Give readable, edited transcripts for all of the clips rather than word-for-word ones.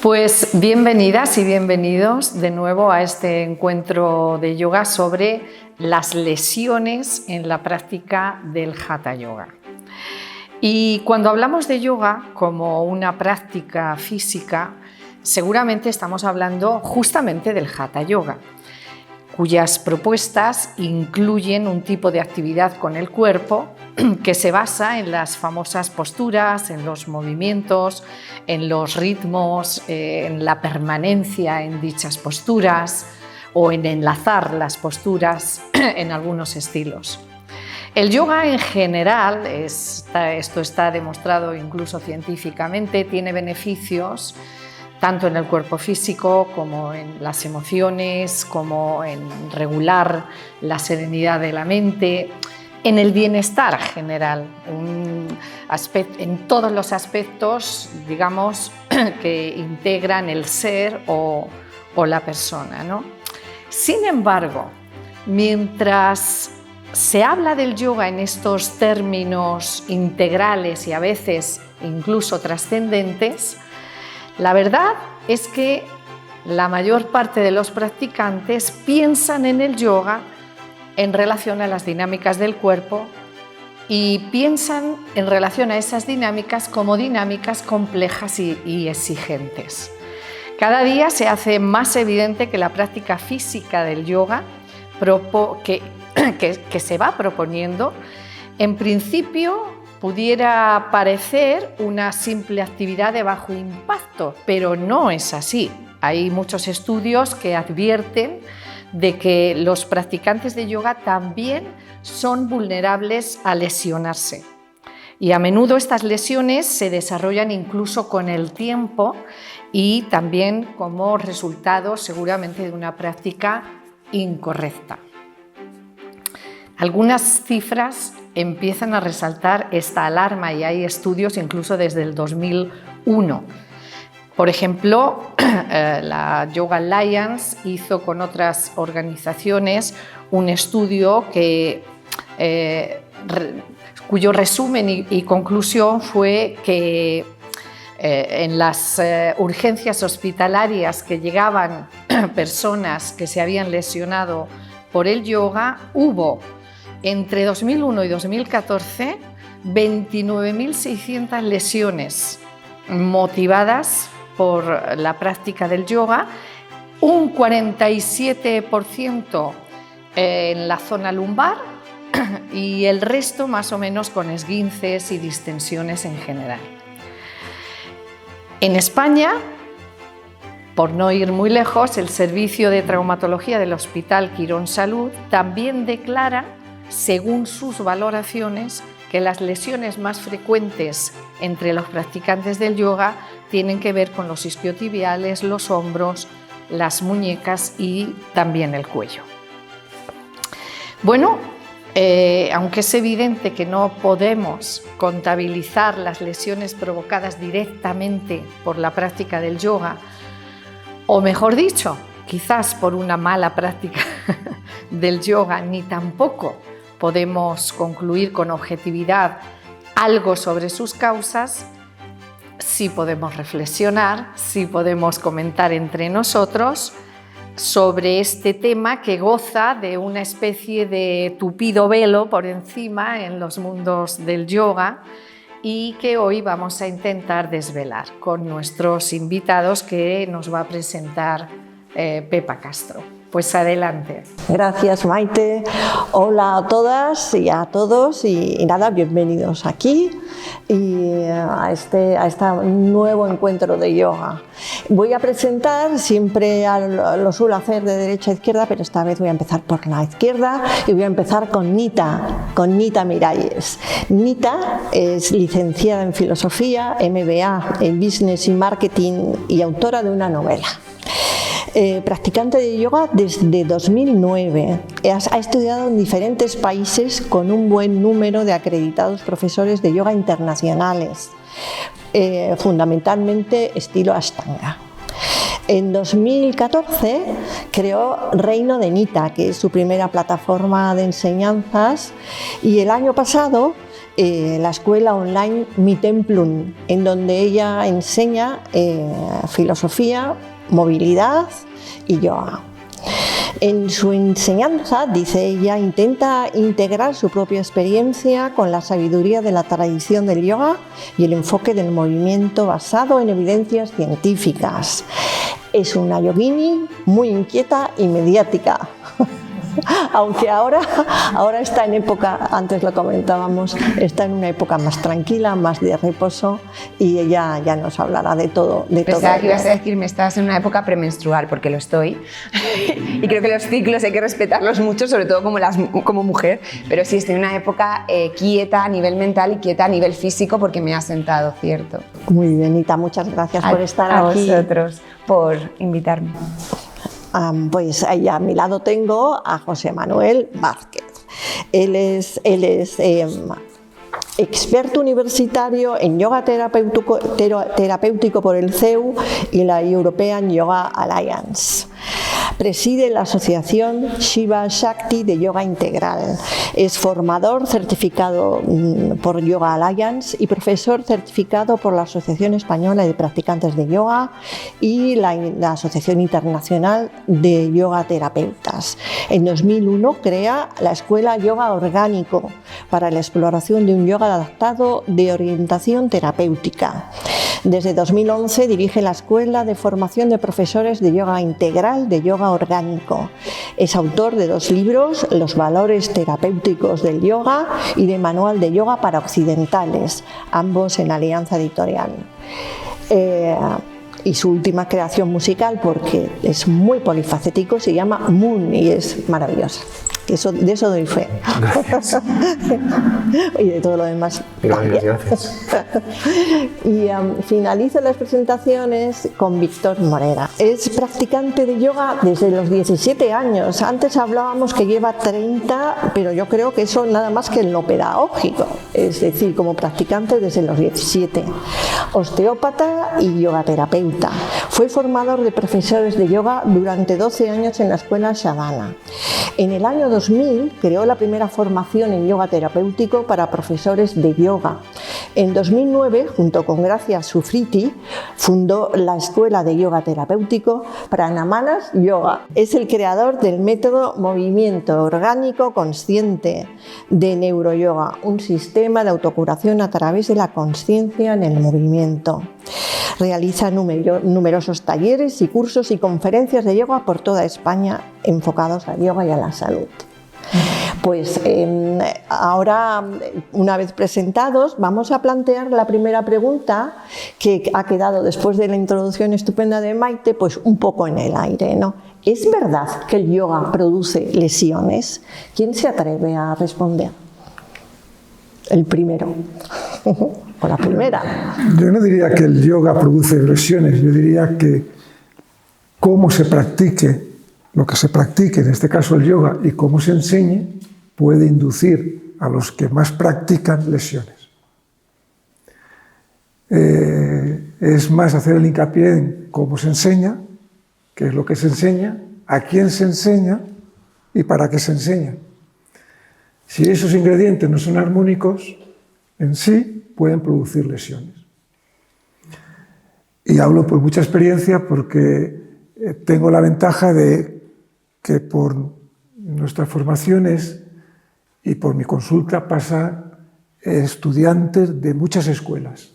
Pues bienvenidas y bienvenidos de nuevo a este encuentro de yoga sobre las lesiones en la práctica del Hatha Yoga. Y cuando hablamos de yoga como una práctica física, seguramente estamos hablando justamente del Hatha Yoga, cuyas propuestas incluyen un tipo de actividad con el cuerpo que se basa en las famosas posturas, en los movimientos, en los ritmos, en la permanencia en dichas posturas o en enlazar las posturas en algunos estilos. El yoga en general, esto está demostrado incluso científicamente, tiene beneficios tanto en el cuerpo físico como en las emociones, como en regular la serenidad de la mente, en el bienestar general, en todos los aspectos, digamos, que integran el ser o la persona, ¿no? Sin embargo, mientras se habla del yoga en estos términos integrales y a veces incluso trascendentes, la verdad es que la mayor parte de los practicantes piensan en el yoga en relación a las dinámicas del cuerpo y piensan en relación a esas dinámicas como dinámicas complejas y exigentes. Cada día se hace más evidente que la práctica física del yoga que se va proponiendo, en principio pudiera parecer una simple actividad de bajo impacto, pero no es así. Hay muchos estudios que advierten de que los practicantes de yoga también son vulnerables a lesionarse. Y a menudo estas lesiones se desarrollan incluso con el tiempo y también como resultado seguramente de una práctica incorrecta. Algunas cifras empiezan a resaltar esta alarma y hay estudios incluso desde el 2001. Por ejemplo, la Yoga Alliance hizo con otras organizaciones un estudio cuyo resumen y conclusión fue que en las urgencias hospitalarias que llegaban personas que se habían lesionado por el yoga, hubo entre 2001 y 2014 29.600 lesiones motivadas por la práctica del yoga, un 47% en la zona lumbar y el resto más o menos con esguinces y distensiones en general. En España, por no ir muy lejos, el Servicio de Traumatología del Hospital Quirón Salud también declara, según sus valoraciones, que las lesiones más frecuentes entre los practicantes del yoga tienen que ver con los isquiotibiales, los hombros, las muñecas y también el cuello. Bueno, aunque es evidente que no podemos contabilizar las lesiones provocadas directamente por la práctica del yoga, o mejor dicho, quizás por una mala práctica del yoga, ni tampoco podemos concluir con objetividad algo sobre sus causas, sí podemos reflexionar, sí podemos comentar entre nosotros sobre este tema que goza de una especie de tupido velo por encima en los mundos del yoga y que hoy vamos a intentar desvelar con nuestros invitados que nos va a presentar Pepa Castro. Pues adelante. Gracias, Maite. Hola a todas y a todos y nada, bienvenidos aquí y a este nuevo encuentro de yoga. Voy a presentar, siempre lo suelo hacer de derecha a izquierda, pero esta vez voy a empezar por la izquierda y voy a empezar con Nita Miralles. Nita es licenciada en Filosofía, MBA en Business y Marketing y autora de una novela. Practicante de yoga desde 2009. Ha estudiado en diferentes países con un buen número de acreditados profesores de yoga internacionales, fundamentalmente estilo Ashtanga. En 2014 creó Reino de Nita, que es su primera plataforma de enseñanzas, y el año pasado la escuela online Mi Templum, en donde ella enseña filosofía, movilidad y yoga. En su enseñanza, dice ella, intenta integrar su propia experiencia con la sabiduría de la tradición del yoga y el enfoque del movimiento basado en evidencias científicas. Es una yogini muy inquieta y mediática. Aunque ahora está en época, antes lo comentábamos, está en una época más tranquila, más de reposo, y ella ya nos hablará de todo. Pensaba que ibas a decirme, estás en una época premenstrual, porque lo estoy, y creo que los ciclos hay que respetarlos mucho, sobre todo como mujer, pero sí estoy en una época quieta a nivel mental y quieta a nivel físico, porque me ha sentado, ¿cierto? Muy bien, Nita, muchas gracias por estar aquí. A vosotros, por invitarme. Pues ahí a mi lado tengo a José Manuel Vázquez. Él es experto universitario en yoga terapéutico por el CEU y la European Yoga Alliance. Preside la asociación Shiva Shakti de Yoga Integral. Es formador certificado por Yoga Alliance y profesor certificado por la Asociación Española de Practicantes de Yoga y la Asociación Internacional de Yoga Terapeutas. En 2001 crea la Escuela Yoga Orgánico para la exploración de un yoga adaptado de orientación terapéutica. Desde 2011 dirige la Escuela de Formación de Profesores de Yoga Integral de Yoga Orgánico. Es autor de 2 libros, Los valores terapéuticos del yoga y de Manual de Yoga para Occidentales, ambos en Alianza Editorial. Y su última creación musical, porque es muy polifacético, se llama Moon y es maravillosa. De eso doy fe. Gracias. Y de todo lo demás. Gracias. Y finalizo las presentaciones con Víctor Morera. Es practicante de yoga desde los 17 años. Antes hablábamos que lleva 30, pero yo creo que eso nada más que en lo pedagógico. Es decir, como practicante desde los 17. Osteópata y yogaterapeuta. Fue formador de profesores de yoga durante 12 años en la escuela Sadhana. En el año 2000 creó la primera formación en yoga terapéutico para profesores de yoga. En 2009, junto con Gracia Sufriti, fundó la Escuela de Yoga Terapéutico Pranamanas Yoga. Es el creador del método Movimiento Orgánico Consciente de Neuroyoga, un sistema de autocuración a través de la consciencia en el movimiento. Realiza numerosos talleres y cursos y conferencias de yoga por toda España enfocados al yoga y a la salud. Pues ahora, una vez presentados, vamos a plantear la primera pregunta que ha quedado después de la introducción estupenda de Maite, pues un poco en el aire, ¿no? ¿Es verdad que el yoga produce lesiones? ¿Quién se atreve a responder? El primero. O la primera. Yo no diría que el yoga produce lesiones, yo diría que cómo se practique, lo que se practique, en este caso el yoga, y cómo se enseñe, puede inducir a los que más practican lesiones. Es más hacer el hincapié en cómo se enseña, qué es lo que se enseña, a quién se enseña y para qué se enseña. Si esos ingredientes no son armónicos, en sí pueden producir lesiones. Y hablo por mucha experiencia porque tengo la ventaja de que por nuestras formaciones y por mi consulta pasan estudiantes de muchas escuelas.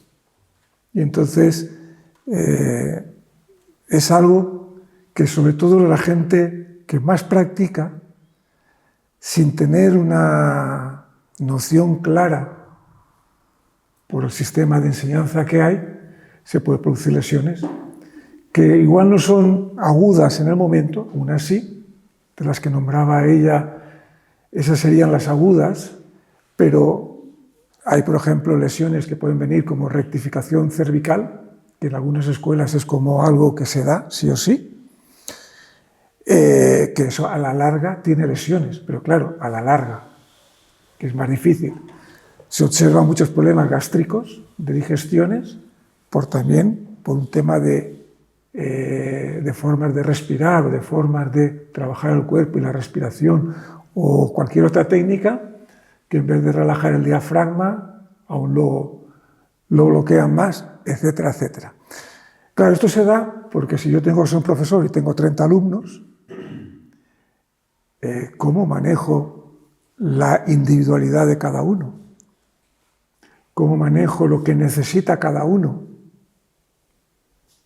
Y entonces es algo que sobre todo la gente que más practica, sin tener una noción clara por el sistema de enseñanza que hay, se puede producir lesiones que igual no son agudas en el momento, unas sí, de las que nombraba ella, esas serían las agudas, pero hay, por ejemplo, lesiones que pueden venir como rectificación cervical, que en algunas escuelas es como algo que se da, sí o sí, que eso a la larga tiene lesiones, pero claro, a la larga, que es más difícil. Se observan muchos problemas gástricos, de digestiones, también por un tema de de formas de respirar o de formas de trabajar el cuerpo y la respiración o cualquier otra técnica que en vez de relajar el diafragma aún lo bloquean más, etcétera, etcétera. Claro, esto se da porque si yo soy un profesor y tengo 30 alumnos, ¿cómo manejo la individualidad de cada uno? ¿Cómo manejo lo que necesita cada uno?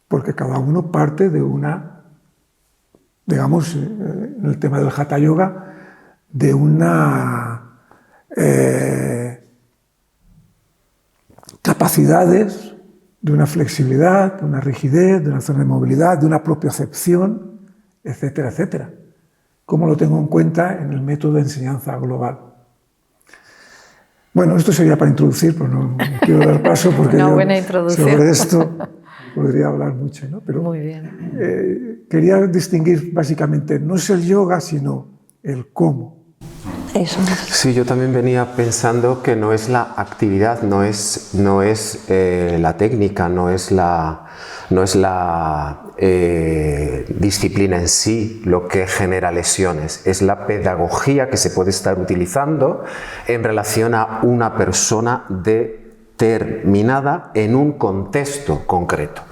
Porque cada uno parte de una, digamos, en el tema del Hatha Yoga, de una capacidades, de una flexibilidad, de una rigidez, de una zona de movilidad, de una propiocepción, etcétera, etcétera. ¿Cómo lo tengo en cuenta en el método de enseñanza global? Bueno, esto sería para introducir, pero no quiero dar paso porque una yo buena introducción. Sobre esto podría hablar mucho, ¿no? Pero muy bien. Quería distinguir básicamente, no es el yoga, sino el cómo. Eso. Sí, yo también venía pensando que no es la actividad, no es la técnica, no es la disciplina en sí lo que genera lesiones, es la pedagogía que se puede estar utilizando en relación a una persona determinada en un contexto concreto.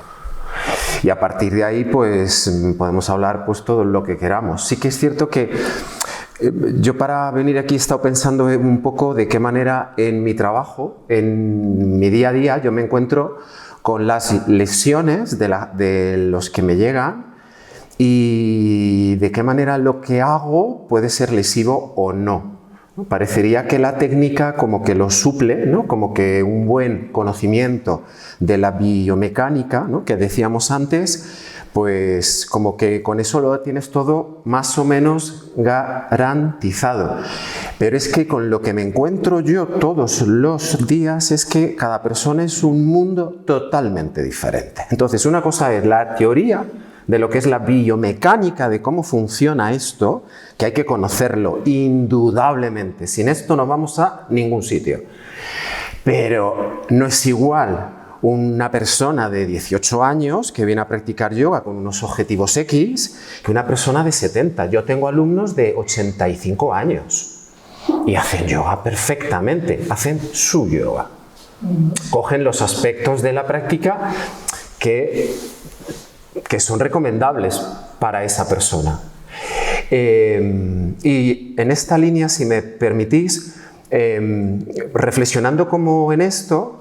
Y a partir de ahí pues podemos hablar pues todo lo que queramos. Sí que es cierto que yo para venir aquí he estado pensando un poco de qué manera en mi trabajo, en mi día a día, yo me encuentro con las lesiones de los que me llegan y de qué manera lo que hago puede ser lesivo o no. Parecería que la técnica como que lo suple, ¿no? Como que un buen conocimiento de la biomecánica, ¿no? Que decíamos antes, pues como que con eso lo tienes todo más o menos garantizado. Pero es que con lo que me encuentro yo todos los días es que cada persona es un mundo totalmente diferente. Entonces una cosa es la teoría de lo que es la biomecánica, de cómo funciona esto, que hay que conocerlo indudablemente. Sin esto no vamos a ningún sitio. Pero no es igual una persona de 18 años que viene a practicar yoga con unos objetivos X que una persona de 70. Yo tengo alumnos de 85 años y hacen yoga perfectamente, hacen su yoga. Cogen los aspectos de la práctica que son recomendables para esa persona. Y en esta línea, si me permitís, reflexionando como en esto,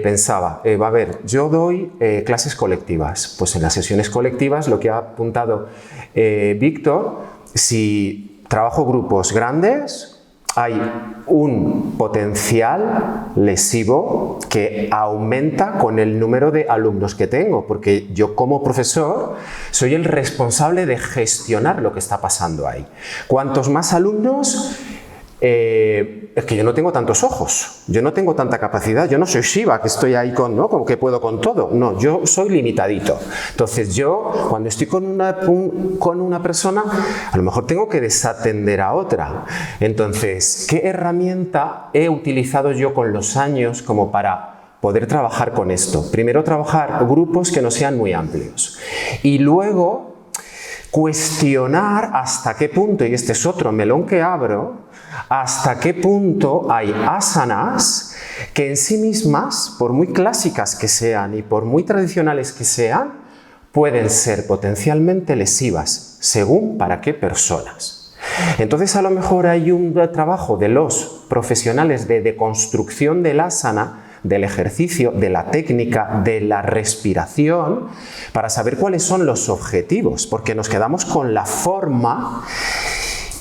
pensaba, a ver, yo doy clases colectivas. Pues en las sesiones colectivas, lo que ha apuntado Víctor, si trabajo grupos grandes, hay un potencial lesivo que aumenta con el número de alumnos que tengo, porque yo como profesor soy el responsable de gestionar lo que está pasando ahí. Cuantos más alumnos, es que yo no tengo tantos ojos, yo no tengo tanta capacidad, yo no soy Shiva, que estoy ahí ¿no? Como que puedo con todo. No, yo soy limitadito. Entonces yo, cuando estoy con una persona, a lo mejor tengo que desatender a otra. Entonces, ¿qué herramienta he utilizado yo con los años como para poder trabajar con esto? Primero, trabajar grupos que no sean muy amplios. Y luego, cuestionar hasta qué punto, y este es otro melón que abro, hasta qué punto hay asanas que en sí mismas, por muy clásicas que sean y por muy tradicionales que sean, pueden ser potencialmente lesivas, según para qué personas. Entonces, a lo mejor hay un trabajo de los profesionales de deconstrucción del asana, del ejercicio, de la técnica, de la respiración, para saber cuáles son los objetivos, porque nos quedamos con la forma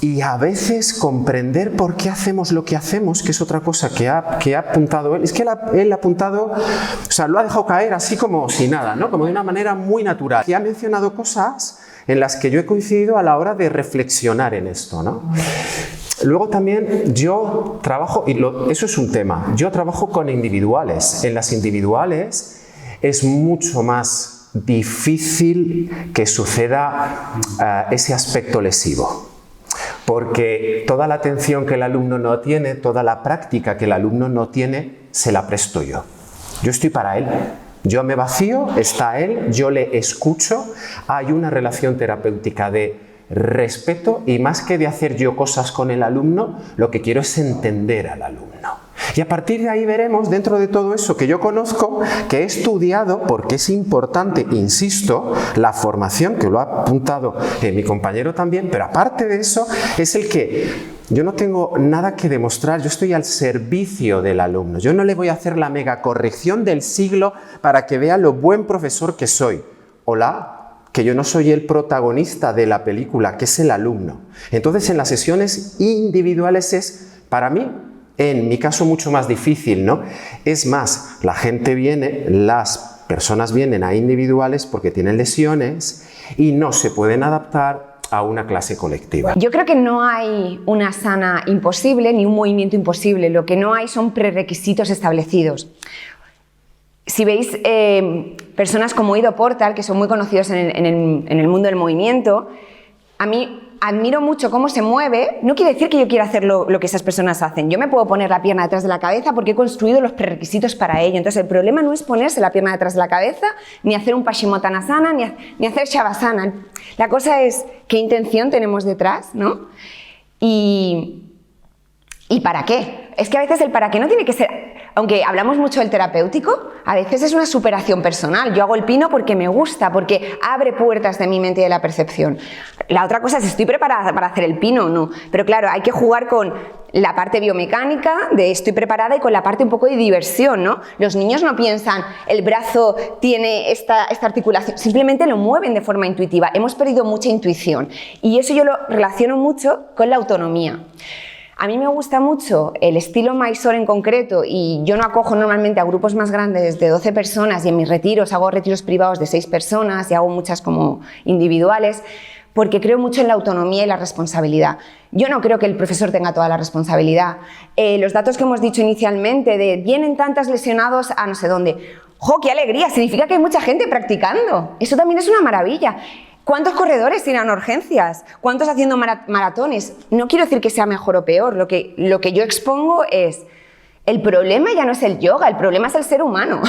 y a veces comprender por qué hacemos lo que hacemos, que es otra cosa que ha apuntado él. Es que él ha apuntado, o sea, lo ha dejado caer así como si nada, ¿no? Como de una manera muy natural. Y ha mencionado cosas en las que yo he coincidido a la hora de reflexionar en esto, ¿no? Luego también yo trabajo, y eso es un tema, yo trabajo con individuales. En las individuales es mucho más difícil que suceda ese aspecto lesivo. Porque toda la atención que el alumno no tiene, toda la práctica que el alumno no tiene, se la presto yo. Yo estoy para él. Yo me vacío, está él, yo le escucho, hay una relación terapéutica de respeto y más que de hacer yo cosas con el alumno, lo que quiero es entender al alumno. Y a partir de ahí veremos, dentro de todo eso que yo conozco, que he estudiado, porque es importante, insisto, la formación, que lo ha apuntado mi compañero también, pero aparte de eso, es el que yo no tengo nada que demostrar, yo estoy al servicio del alumno. Yo no le voy a hacer la mega corrección del siglo para que vea lo buen profesor que soy. Hola, que yo no soy el protagonista de la película, que es el alumno. Entonces, en las sesiones individuales es, para mí, en mi caso, mucho más difícil, ¿no? Es más, la gente viene, las personas vienen a individuales porque tienen lesiones y no se pueden adaptar a una clase colectiva. Yo creo que no hay una sana imposible ni un movimiento imposible. Lo que no hay son prerequisitos establecidos. Si veis personas como Ido Portal, que son muy conocidos en el mundo del movimiento, a mí admiro mucho cómo se mueve. No quiere decir que yo quiera hacer lo que esas personas hacen. Yo me puedo poner la pierna detrás de la cabeza porque he construido los prerequisitos para ello. Entonces el problema no es ponerse la pierna detrás de la cabeza, ni hacer un Paschimottanasana, ni hacer Shavasana. La cosa es qué intención tenemos detrás, ¿no? ¿Y para qué? Es que a veces el para qué no tiene que ser... Aunque hablamos mucho del terapéutico, a veces es una superación personal. Yo hago el pino porque me gusta, porque abre puertas de mi mente y de la percepción. La otra cosa es, ¿estoy preparada para hacer el pino o no? Pero claro, hay que jugar con la parte biomecánica de estoy preparada y con la parte un poco de diversión, ¿no? Los niños no piensan, el brazo tiene esta articulación, simplemente lo mueven de forma intuitiva. Hemos perdido mucha intuición y eso yo lo relaciono mucho con la autonomía. A mí me gusta mucho el estilo Mysore en concreto y yo no acojo normalmente a grupos más grandes de 12 personas y en mis retiros hago retiros privados de 6 personas y hago muchas como individuales porque creo mucho en la autonomía y la responsabilidad. Yo no creo que el profesor tenga toda la responsabilidad. Los datos que hemos dicho inicialmente de vienen tantos lesionados a no sé dónde. ¡Jo, qué alegría! Significa que hay mucha gente practicando. Eso también es una maravilla. ¿Cuántos corredores tienen urgencias? ¿Cuántos haciendo maratones? No quiero decir que sea mejor o peor, lo que yo expongo es, el problema ya no es el yoga, el problema es el ser humano.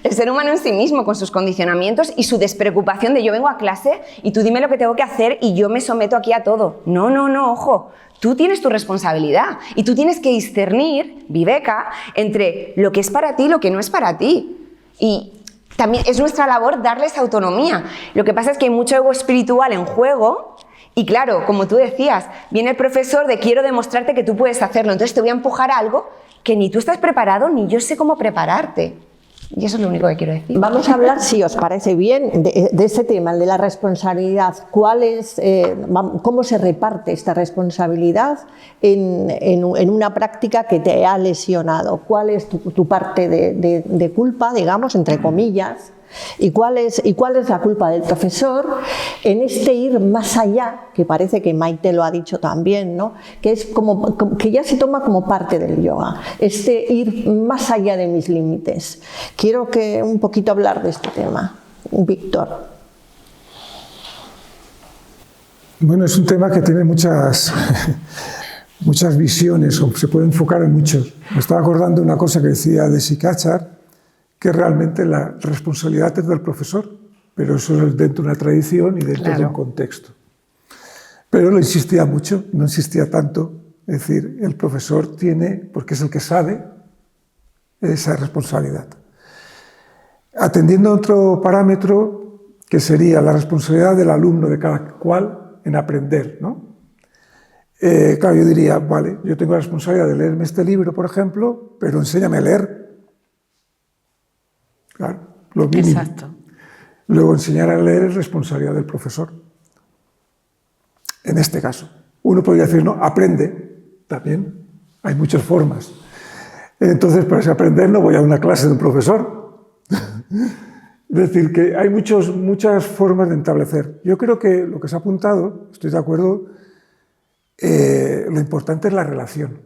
El ser humano en sí mismo, con sus condicionamientos y su despreocupación de yo vengo a clase y tú dime lo que tengo que hacer y yo me someto aquí a todo. No, no, no, ojo. Tú tienes tu responsabilidad y tú tienes que discernir, Viveka, entre lo que es para ti y lo que no es para ti. Y también es nuestra labor darles autonomía. Lo que pasa es que hay mucho ego espiritual en juego y claro, como tú decías, viene el profesor de quiero demostrarte que tú puedes hacerlo, entonces te voy a empujar a algo que ni tú estás preparado ni yo sé cómo prepararte. Y eso es lo único que quiero decir. Vamos a hablar, si os parece bien, de este tema, el de la responsabilidad. ¿Cómo se reparte esta responsabilidad en una práctica que te ha lesionado? ¿Cuál es tu parte de culpa, digamos, entre comillas? ¿Y cuál es la culpa del profesor en este ir más allá, que parece que Maite lo ha dicho también, ¿no? Que es como que ya se toma como parte del yoga, este ir más allá de mis límites? Quiero un poquito hablar de este tema. Víctor. Bueno, es un tema que tiene muchas visiones, o se puede enfocar en muchos. Me estaba acordando de una cosa que decía Desi Kachar, que realmente la responsabilidad es del profesor, pero eso es dentro de una tradición y dentro de un contexto. Pero lo insistía mucho, no insistía tanto, es decir, el profesor tiene, porque es el que sabe, esa responsabilidad. Atendiendo a otro parámetro, que sería la responsabilidad del alumno de cada cual en aprender, ¿no? Claro, yo diría, vale, yo tengo la responsabilidad de leerme este libro, por ejemplo, pero enséñame a leer. Claro, lo mínimo. Exacto. Luego, enseñar a leer es responsabilidad del profesor. En este caso. Uno podría decir, no, aprende. También hay muchas formas. Entonces, para aprender no voy a una clase de un profesor. Es decir, que hay muchas formas de establecer. Yo creo que lo que se ha apuntado, estoy de acuerdo, lo importante es la relación.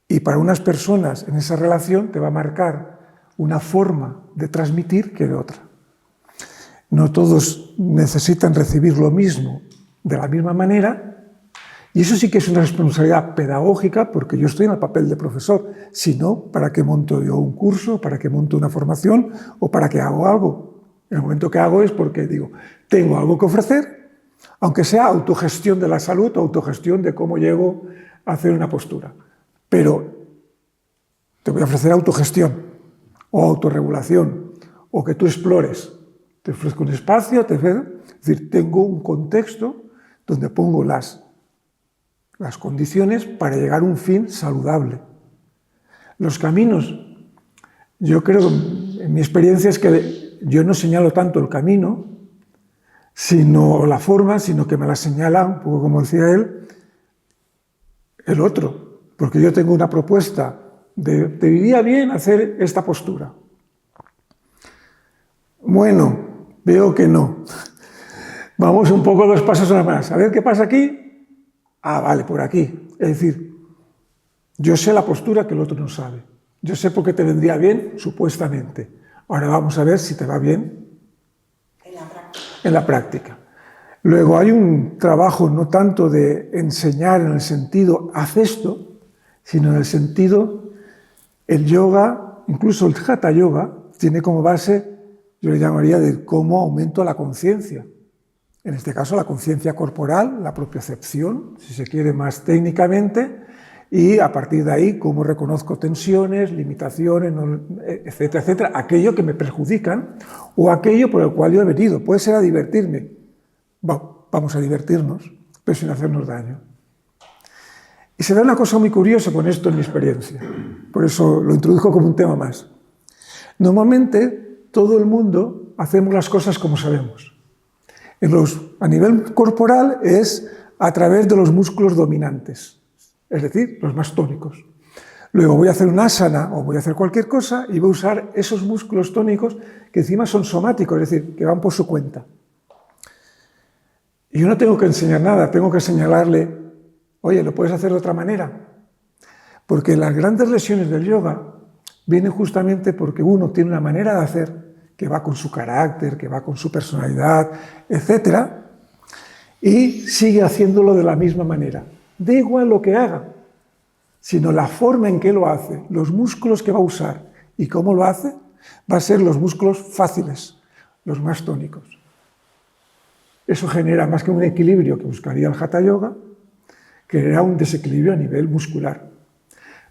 Y para unas personas en esa relación te va a marcar una forma de transmitir que de otra. No todos necesitan recibir lo mismo de la misma manera Y eso sí que es una responsabilidad pedagógica, porque yo estoy en el papel de profesor. Si no, ¿para qué monto yo un curso? ¿Para qué monto una formación? ¿O para qué hago algo? En el momento que hago es porque digo, tengo algo que ofrecer, aunque sea autogestión de la salud o autogestión de cómo llego a hacer una postura. Pero te voy a ofrecer autogestión o autorregulación o que tú explores. Te ofrezco un espacio, es decir, tengo un contexto donde pongo las condiciones para llegar a un fin saludable. Los caminos, yo creo, en mi experiencia es que yo no señalo tanto el camino, sino la forma, sino que me la señala, un poco como decía él, el otro. Porque yo tengo una propuesta de te iría bien hacer esta postura. Bueno, veo que no. Vamos un poco 2 pasos más. A ver qué pasa aquí. Ah, vale, por aquí. Es decir, yo sé la postura que el otro no sabe. Yo sé por qué te vendría bien, supuestamente. Ahora vamos a ver si te va bien en la práctica. Luego hay un trabajo no tanto de enseñar en el sentido, haz esto, sino en el sentido, el yoga, incluso el hatha yoga, tiene como base, yo le llamaría de cómo aumento la conciencia. En este caso, la conciencia corporal, la propiocepción, si se quiere más técnicamente, y a partir de ahí, cómo reconozco tensiones, limitaciones, etcétera, etcétera, aquello que me perjudican o aquello por el cual yo he venido. Puede ser a divertirme. Vamos a divertirnos, pero sin hacernos daño. Y se da una cosa muy curiosa con esto en mi experiencia. Por eso lo introduzco como un tema más. Normalmente, todo el mundo hacemos las cosas como sabemos. A nivel corporal es a través de los músculos dominantes, es decir, los más tónicos. Luego voy a hacer un asana o voy a hacer cualquier cosa y voy a usar esos músculos tónicos que encima son somáticos, es decir, que van por su cuenta. Y yo no tengo que enseñar nada, tengo que señalarle, oye, ¿lo puedes hacer de otra manera? Porque las grandes lesiones del yoga vienen justamente porque uno tiene una manera de hacer que va con su carácter, que va con su personalidad, etc. Y sigue haciéndolo de la misma manera. Da igual lo que haga, sino la forma en que lo hace, los músculos que va a usar y cómo lo hace, va a ser los músculos fáciles, los más tónicos. Eso genera más que un equilibrio que buscaría el hatha yoga, genera un desequilibrio a nivel muscular.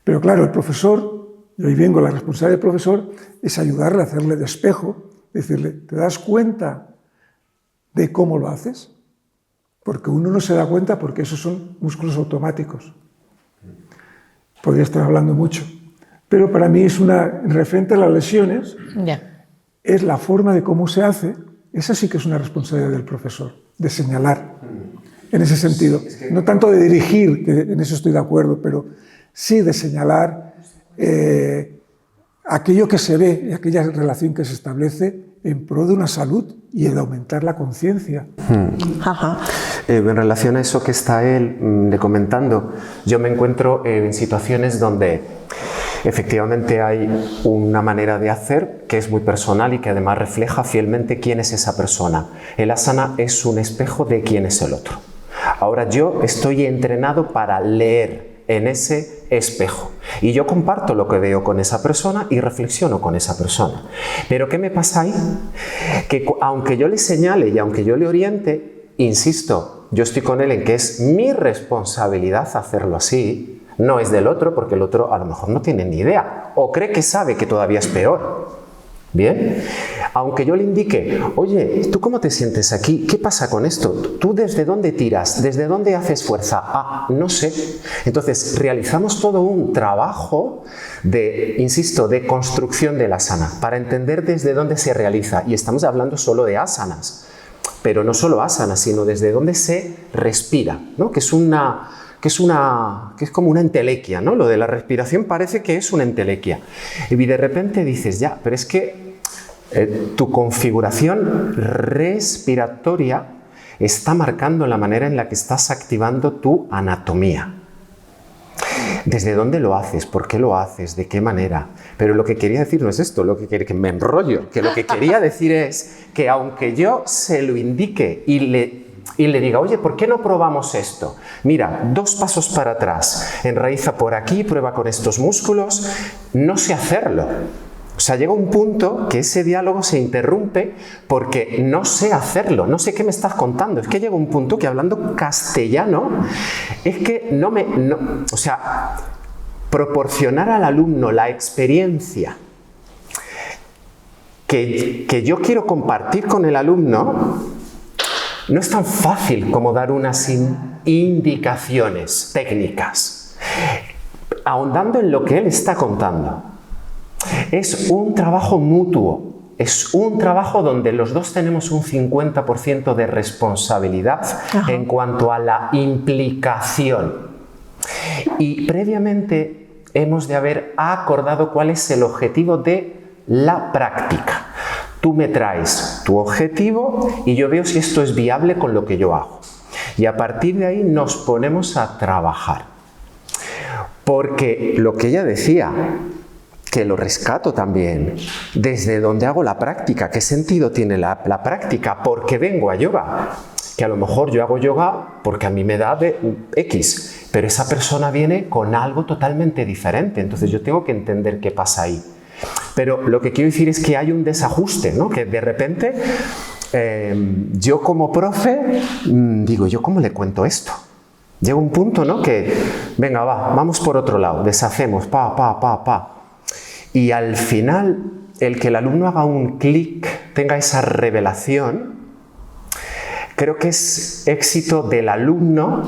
Pero claro, el profesor, y ahí vengo, la responsabilidad del profesor es ayudarle a hacerle de espejo, decirle, ¿te das cuenta de cómo lo haces? Porque uno no se da cuenta porque esos son músculos automáticos. Podría estar hablando mucho. Pero para mí es referente a las lesiones, es la forma de cómo se hace, esa sí que es una responsabilidad del profesor, de señalar, en ese sentido. No tanto de dirigir, que en eso estoy de acuerdo, pero sí de señalar aquello que se ve y aquella relación que se establece en pro de una salud y de aumentar la conciencia. En relación a eso que está él comentando, yo me encuentro en situaciones donde efectivamente hay una manera de hacer que es muy personal y que además refleja fielmente quién es esa persona. El asana es un espejo de quién es el otro. Ahora yo estoy entrenado para leer en ese espejo. Y yo comparto lo que veo con esa persona y reflexiono con esa persona. Pero ¿qué me pasa ahí? Que aunque yo le señale y aunque yo le oriente, insisto, yo estoy con él en que es mi responsabilidad hacerlo así, no es del otro, porque el otro a lo mejor no tiene ni idea o cree que sabe que todavía es peor. Bien, aunque yo le indique, oye, ¿tú cómo te sientes aquí? ¿Qué pasa con esto? ¿Tú desde dónde tiras? ¿Desde dónde haces fuerza? Ah, no sé. Entonces, realizamos todo un trabajo de, insisto, de construcción del asana, para entender desde dónde se realiza. Y estamos hablando solo de asanas, pero no solo asanas, sino desde dónde se respira, ¿no? que es como una entelequia, ¿no? Lo de la respiración parece que es una entelequia. Y de repente dices, ya, pero es que tu configuración respiratoria está marcando la manera en la que estás activando tu anatomía. ¿Desde dónde lo haces? ¿Por qué lo haces? ¿De qué manera? Pero lo que quería decir no es esto, que me enrollo, que lo que quería decir es que aunque yo se lo indique y le y le diga, oye, ¿por qué no probamos esto? Mira, 2 pasos para atrás, enraiza por aquí, prueba con estos músculos. No sé hacerlo. O sea, llega un punto que ese diálogo se interrumpe porque no sé hacerlo, no sé qué me estás contando. Es que llega un punto que hablando castellano, es que o sea, proporcionar al alumno la experiencia que yo quiero compartir con el alumno no es tan fácil como dar unas indicaciones técnicas, ahondando en lo que él está contando. Es un trabajo mutuo, es un trabajo donde los dos tenemos un 50% de responsabilidad en cuanto a la implicación. Y previamente hemos de haber acordado cuál es el objetivo de la práctica. Tú me traes tu objetivo y yo veo si esto es viable con lo que yo hago. Y a partir de ahí nos ponemos a trabajar. Porque lo que ella decía, que lo rescato también, desde donde hago la práctica, ¿qué sentido tiene la práctica? Porque vengo a yoga. Que a lo mejor yo hago yoga porque a mí me da de X, pero esa persona viene con algo totalmente diferente. Entonces yo tengo que entender qué pasa ahí. Pero lo que quiero decir es que hay un desajuste, ¿no? Que de repente yo como profe digo, ¿yo cómo le cuento esto? Llega un punto, ¿no? Que, venga, vamos por otro lado, deshacemos, pa. Y al final, el que el alumno haga un clic, tenga esa revelación, creo que es éxito del alumno,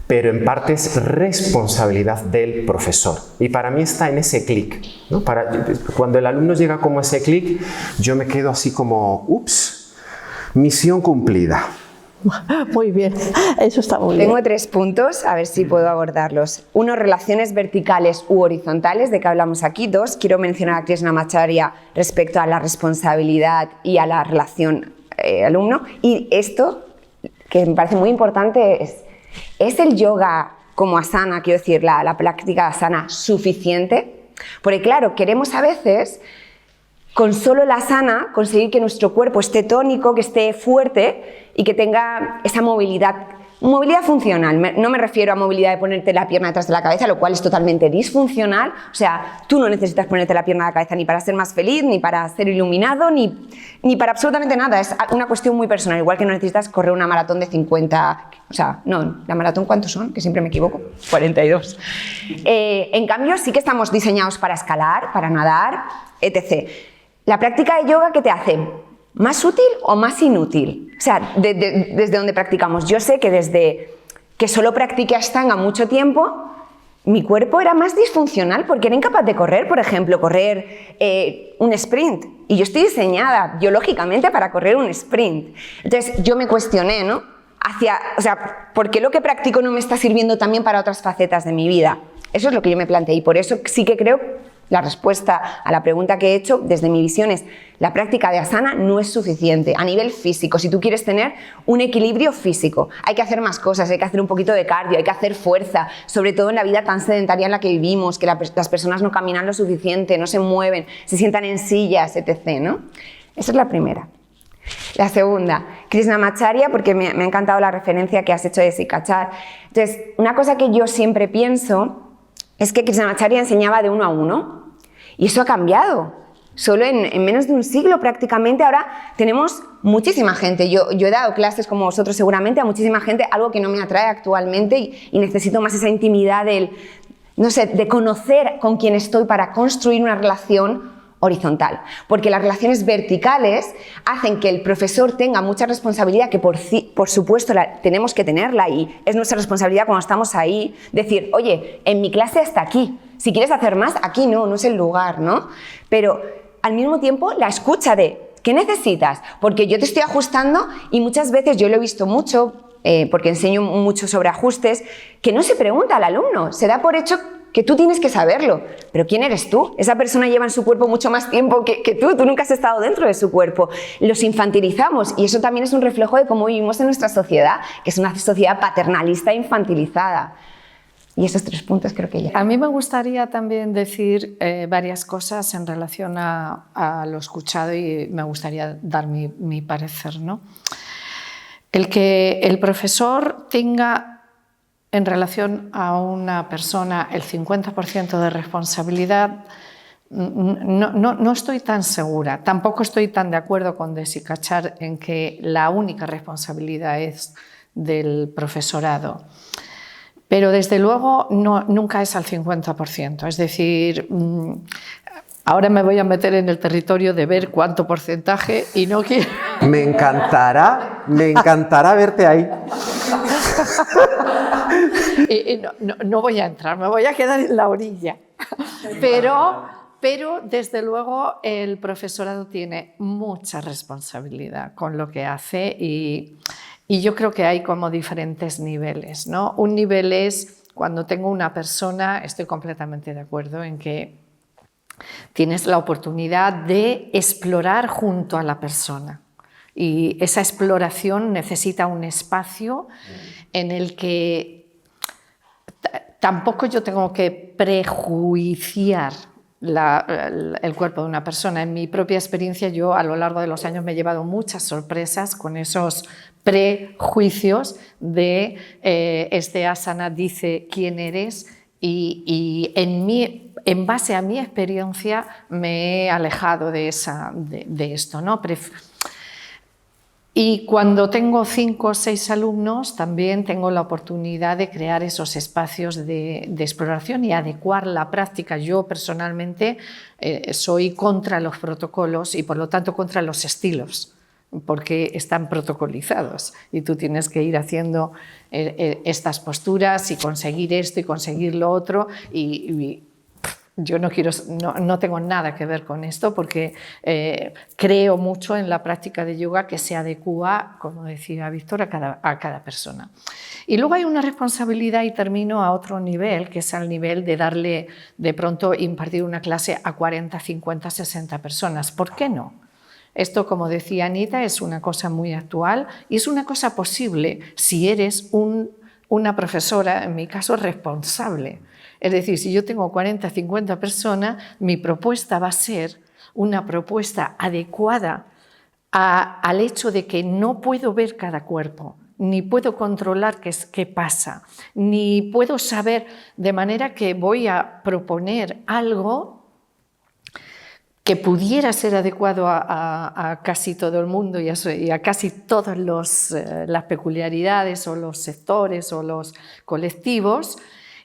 pero en parte es responsabilidad del profesor. Y para mí está en ese clic, ¿no? Cuando el alumno llega como ese clic, yo me quedo así como, ups, misión cumplida. Muy bien, eso está muy bien. Tengo 3 puntos, a ver si puedo abordarlos. 1, relaciones verticales u horizontales, de que hablamos aquí. 2, quiero mencionar a Krishnamacharya respecto a la responsabilidad y a la relación alumno. Y esto, que me parece muy importante, ¿es el yoga como asana, quiero decir, la práctica de asana suficiente? Porque claro, queremos a veces, con solo la asana, conseguir que nuestro cuerpo esté tónico, que esté fuerte y que tenga esa movilidad funcional. No me refiero a movilidad de ponerte la pierna detrás de la cabeza, lo cual es totalmente disfuncional. O sea, tú no necesitas ponerte la pierna a la cabeza ni para ser más feliz, ni para ser iluminado, ni para absolutamente nada. Es una cuestión muy personal, igual que no necesitas correr una maratón de 50... O sea, no, ¿la maratón cuántos son? Que siempre me equivoco. 42. En cambio, sí que estamos diseñados para escalar, para nadar, etc. La práctica de yoga, ¿qué te hace? ¿Más útil o más inútil? O sea, desde donde practicamos. Yo sé que desde que solo practiqué Ashtanga mucho tiempo, mi cuerpo era más disfuncional porque era incapaz de correr, por ejemplo, correr un sprint. Y yo estoy diseñada biológicamente para correr un sprint. Entonces yo me cuestioné, ¿no? O sea, ¿por qué lo que practico no me está sirviendo también para otras facetas de mi vida? Eso es lo que yo me planteé y por eso sí que creo la respuesta a la pregunta que he hecho desde mi visión es la práctica de asana no es suficiente a nivel físico. Si tú quieres tener un equilibrio físico, hay que hacer más cosas, hay que hacer un poquito de cardio, hay que hacer fuerza, sobre todo en la vida tan sedentaria en la que vivimos, que las personas no caminan lo suficiente, no se mueven, se sientan en sillas, etc., ¿no? Esa es la primera. La segunda, Krishnamacharya, porque me ha encantado la referencia que has hecho de Sikachar. Entonces, una cosa que yo siempre pienso es que Krishnamacharya enseñaba de 1 a 1 y eso ha cambiado. Solo en menos de un siglo prácticamente ahora tenemos muchísima gente. Yo he dado clases como vosotros seguramente a muchísima gente, algo que no me atrae actualmente y necesito más esa intimidad de conocer con quién estoy para construir una relación horizontal, porque las relaciones verticales hacen que el profesor tenga mucha responsabilidad, que por supuesto tenemos que tenerla y es nuestra responsabilidad cuando estamos ahí, decir, oye, en mi clase hasta aquí, si quieres hacer más, aquí no es el lugar, ¿no? Pero al mismo tiempo la escucha de, ¿qué necesitas? Porque yo te estoy ajustando y muchas veces yo lo he visto mucho, porque enseño mucho sobre ajustes, que no se pregunta al alumno, se da por hecho que tú tienes que saberlo, pero ¿quién eres tú? Esa persona lleva en su cuerpo mucho más tiempo que tú nunca has estado dentro de su cuerpo. Los infantilizamos y eso también es un reflejo de cómo vivimos en nuestra sociedad, que es una sociedad paternalista e infantilizada. Y esos 3 puntos creo que ya. A mí me gustaría también decir varias cosas en relación a lo escuchado y me gustaría dar mi parecer, ¿no? El que el profesor tenga en relación a una persona el 50% de responsabilidad, no estoy tan segura. Tampoco estoy tan de acuerdo con Desicachar en que la única responsabilidad es del profesorado. Pero desde luego nunca es al 50%. Es decir, ahora me voy a meter en el territorio de ver cuánto porcentaje y no quiero... Me encantará verte ahí. No voy a entrar, me voy a quedar en la orilla. Pero desde luego el profesorado tiene mucha responsabilidad con lo que hace y yo creo que hay como diferentes niveles, ¿no? Un nivel es cuando tengo una persona, estoy completamente de acuerdo en que tienes la oportunidad de explorar junto a la persona y esa exploración necesita un espacio en el que tampoco yo tengo que prejuiciar el cuerpo de una persona. En mi propia experiencia yo a lo largo de los años me he llevado muchas sorpresas con esos prejuicios de este asana dice quién eres y en base a mi experiencia me he alejado de esto, ¿no? Y cuando tengo 5 o 6 alumnos también tengo la oportunidad de crear esos espacios de exploración y adecuar la práctica. Yo personalmente soy contra los protocolos y por lo tanto contra los estilos, porque están protocolizados y tú tienes que ir haciendo estas posturas y conseguir esto y conseguir lo otro y yo no tengo nada que ver con esto porque creo mucho en la práctica de yoga que se adecúa, como decía Víctor, a cada persona. Y luego hay una responsabilidad, y termino, a otro nivel, que es al nivel de darle, de pronto, impartir una clase a 40, 50, 60 personas. ¿Por qué no? Esto, como decía Anita, es una cosa muy actual y es una cosa posible si eres una profesora, en mi caso, responsable. Es decir, si yo tengo 40, 50 personas, mi propuesta va a ser una propuesta adecuada al hecho de que no puedo ver cada cuerpo, ni puedo controlar qué pasa, ni puedo saber, de manera que voy a proponer algo que pudiera ser adecuado a casi todo el mundo y a casi todas las peculiaridades o los sectores o los colectivos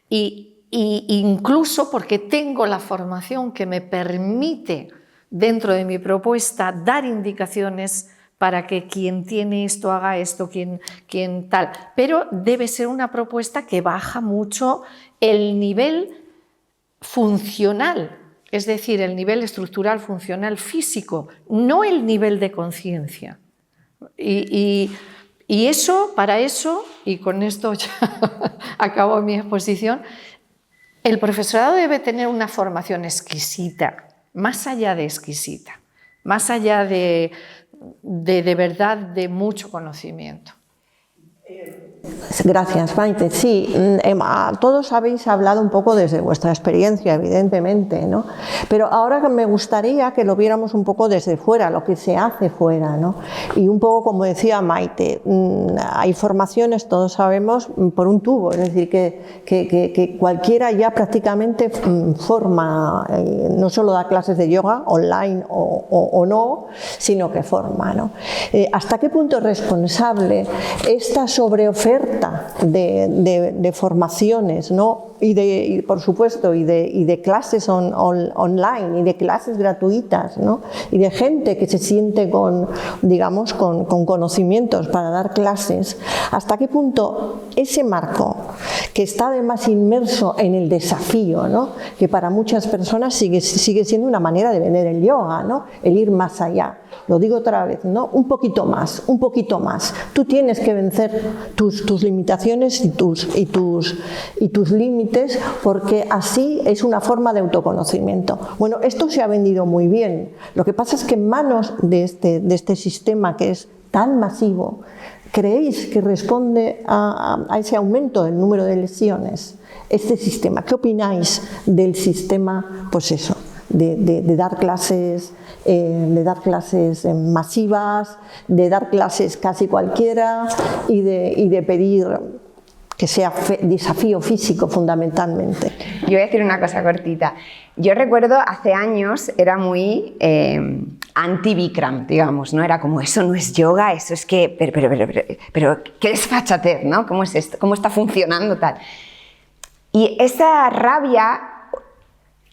y incluso porque tengo la formación que me permite dentro de mi propuesta dar indicaciones para que quien tiene esto haga esto, quien tal. Pero debe ser una propuesta que baja mucho el nivel funcional, es decir, el nivel estructural, funcional, físico, no el nivel de conciencia. Y para eso, y con esto ya acabo mi exposición, el profesorado debe tener una formación exquisita, más allá de exquisita, más allá de verdad de mucho conocimiento. Gracias, Maite. Sí, todos habéis hablado un poco desde vuestra experiencia, evidentemente, ¿no? Pero ahora me gustaría que lo viéramos un poco desde fuera, lo que se hace fuera, ¿no? Y un poco como decía Maite, hay formaciones, todos sabemos, por un tubo, es decir, que cualquiera ya prácticamente forma, no solo da clases de yoga online o no, sino que forma, ¿no? ¿Hasta qué punto es responsable esta sobreoferta de formaciones, ¿no? y por supuesto de clases online y de clases gratuitas, ¿no? Y de gente que se siente con conocimientos para dar clases? ¿Hasta qué punto ese marco, que está además inmerso en el desafío, ¿no? Que para muchas personas sigue siendo una manera de vender el yoga, ¿no? El ir más allá? Lo digo otra vez, ¿no? Un poquito más, un poquito más. Tú tienes que vencer tus limitaciones y tus límites, porque así es una forma de autoconocimiento. Bueno, esto se ha vendido muy bien. Lo que pasa es que en manos de este sistema que es tan masivo, ¿creéis que responde a ese aumento del número de lesiones este sistema? ¿Qué opináis del sistema, pues eso, de dar clases masivas, de dar clases casi cualquiera y de pedir que sea desafío físico fundamentalmente. Yo voy a decir una cosa cortita. Yo recuerdo hace años era muy anti-Bikram, digamos, ¿no? Era como, eso no es yoga, eso es que, pero qué desfachatez, ¿no? ¿Cómo es esto? ¿Cómo está funcionando tal? Y esa rabia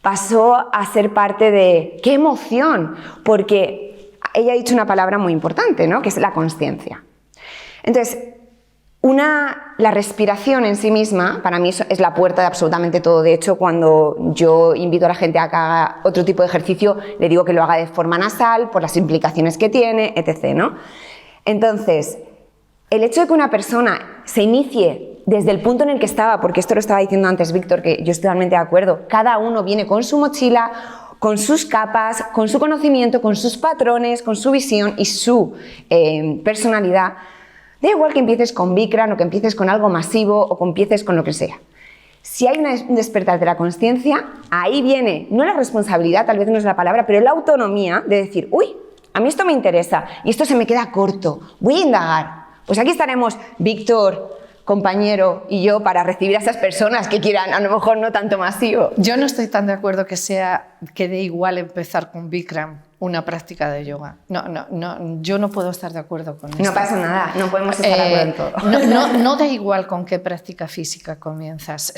pasó a ser parte de, ¡qué emoción! Porque ella ha dicho una palabra muy importante, ¿no? Que es la consciencia. Entonces, la respiración en sí misma, para mí es la puerta de absolutamente todo. De hecho, cuando yo invito a la gente a que haga otro tipo de ejercicio, le digo que lo haga de forma nasal, por las implicaciones que tiene, etc., ¿no? Entonces, el hecho de que una persona se inicie desde el punto en el que estaba, porque esto lo estaba diciendo antes Víctor, que yo estoy totalmente de acuerdo, cada uno viene con su mochila, con sus capas, con su conocimiento, con sus patrones, con su visión y su personalidad. Da igual que empieces con Bikram o que empieces con algo masivo o que empieces con lo que sea. Si hay un despertar de la consciencia, ahí viene, no la responsabilidad, tal vez no es la palabra, pero la autonomía de decir, uy, a mí esto me interesa y esto se me queda corto, voy a indagar. Pues aquí estaremos Víctor, compañero, y yo para recibir a esas personas que quieran, a lo mejor no tanto masivo. Yo no estoy tan de acuerdo que dé igual empezar con Bikram una práctica de yoga. No, yo no puedo estar de acuerdo con esto. No pasa nada, no podemos estar de acuerdo en todo. No da igual con qué práctica física comienzas.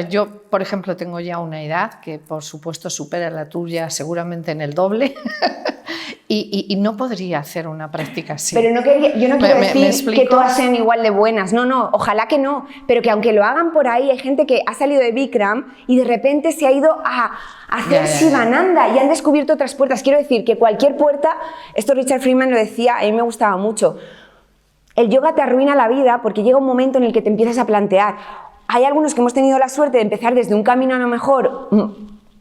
Yo, por ejemplo, tengo ya una edad que, por supuesto, supera la tuya seguramente en el doble. Y no podría hacer una práctica así. Pero yo no quiero decir que todas sean igual de buenas. No, ojalá que no. Pero que aunque lo hagan por ahí, hay gente que ha salido de Bikram y de repente se ha ido a hacer Shivananda y han descubierto otras puertas. Quiero decir que cualquier puerta, esto Richard Freeman lo decía, a mí me gustaba mucho. El yoga te arruina la vida porque llega un momento en el que te empiezas a plantear. Hay algunos que hemos tenido la suerte de empezar desde un camino a lo mejor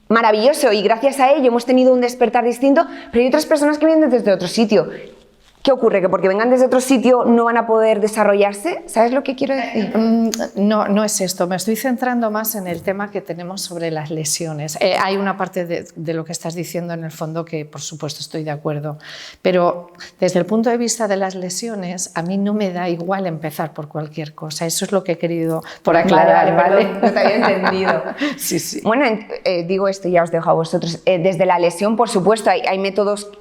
maravilloso y gracias a ello hemos tenido un despertar distinto, pero hay otras personas que vienen desde otro sitio. ¿Qué ocurre? ¿Que porque vengan desde otro sitio no van a poder desarrollarse? ¿Sabes lo que quiero decir? No es esto. Me estoy centrando más en el tema que tenemos sobre las lesiones. Hay una parte de lo que estás diciendo en el fondo que, por supuesto, estoy de acuerdo. Pero desde el punto de vista de las lesiones, a mí no me da igual empezar por cualquier cosa. Eso es lo que he querido por aclarar. Vale. No te había entendido. Sí. Bueno, digo esto y ya os dejo a vosotros. Desde la lesión, por supuesto, hay métodos.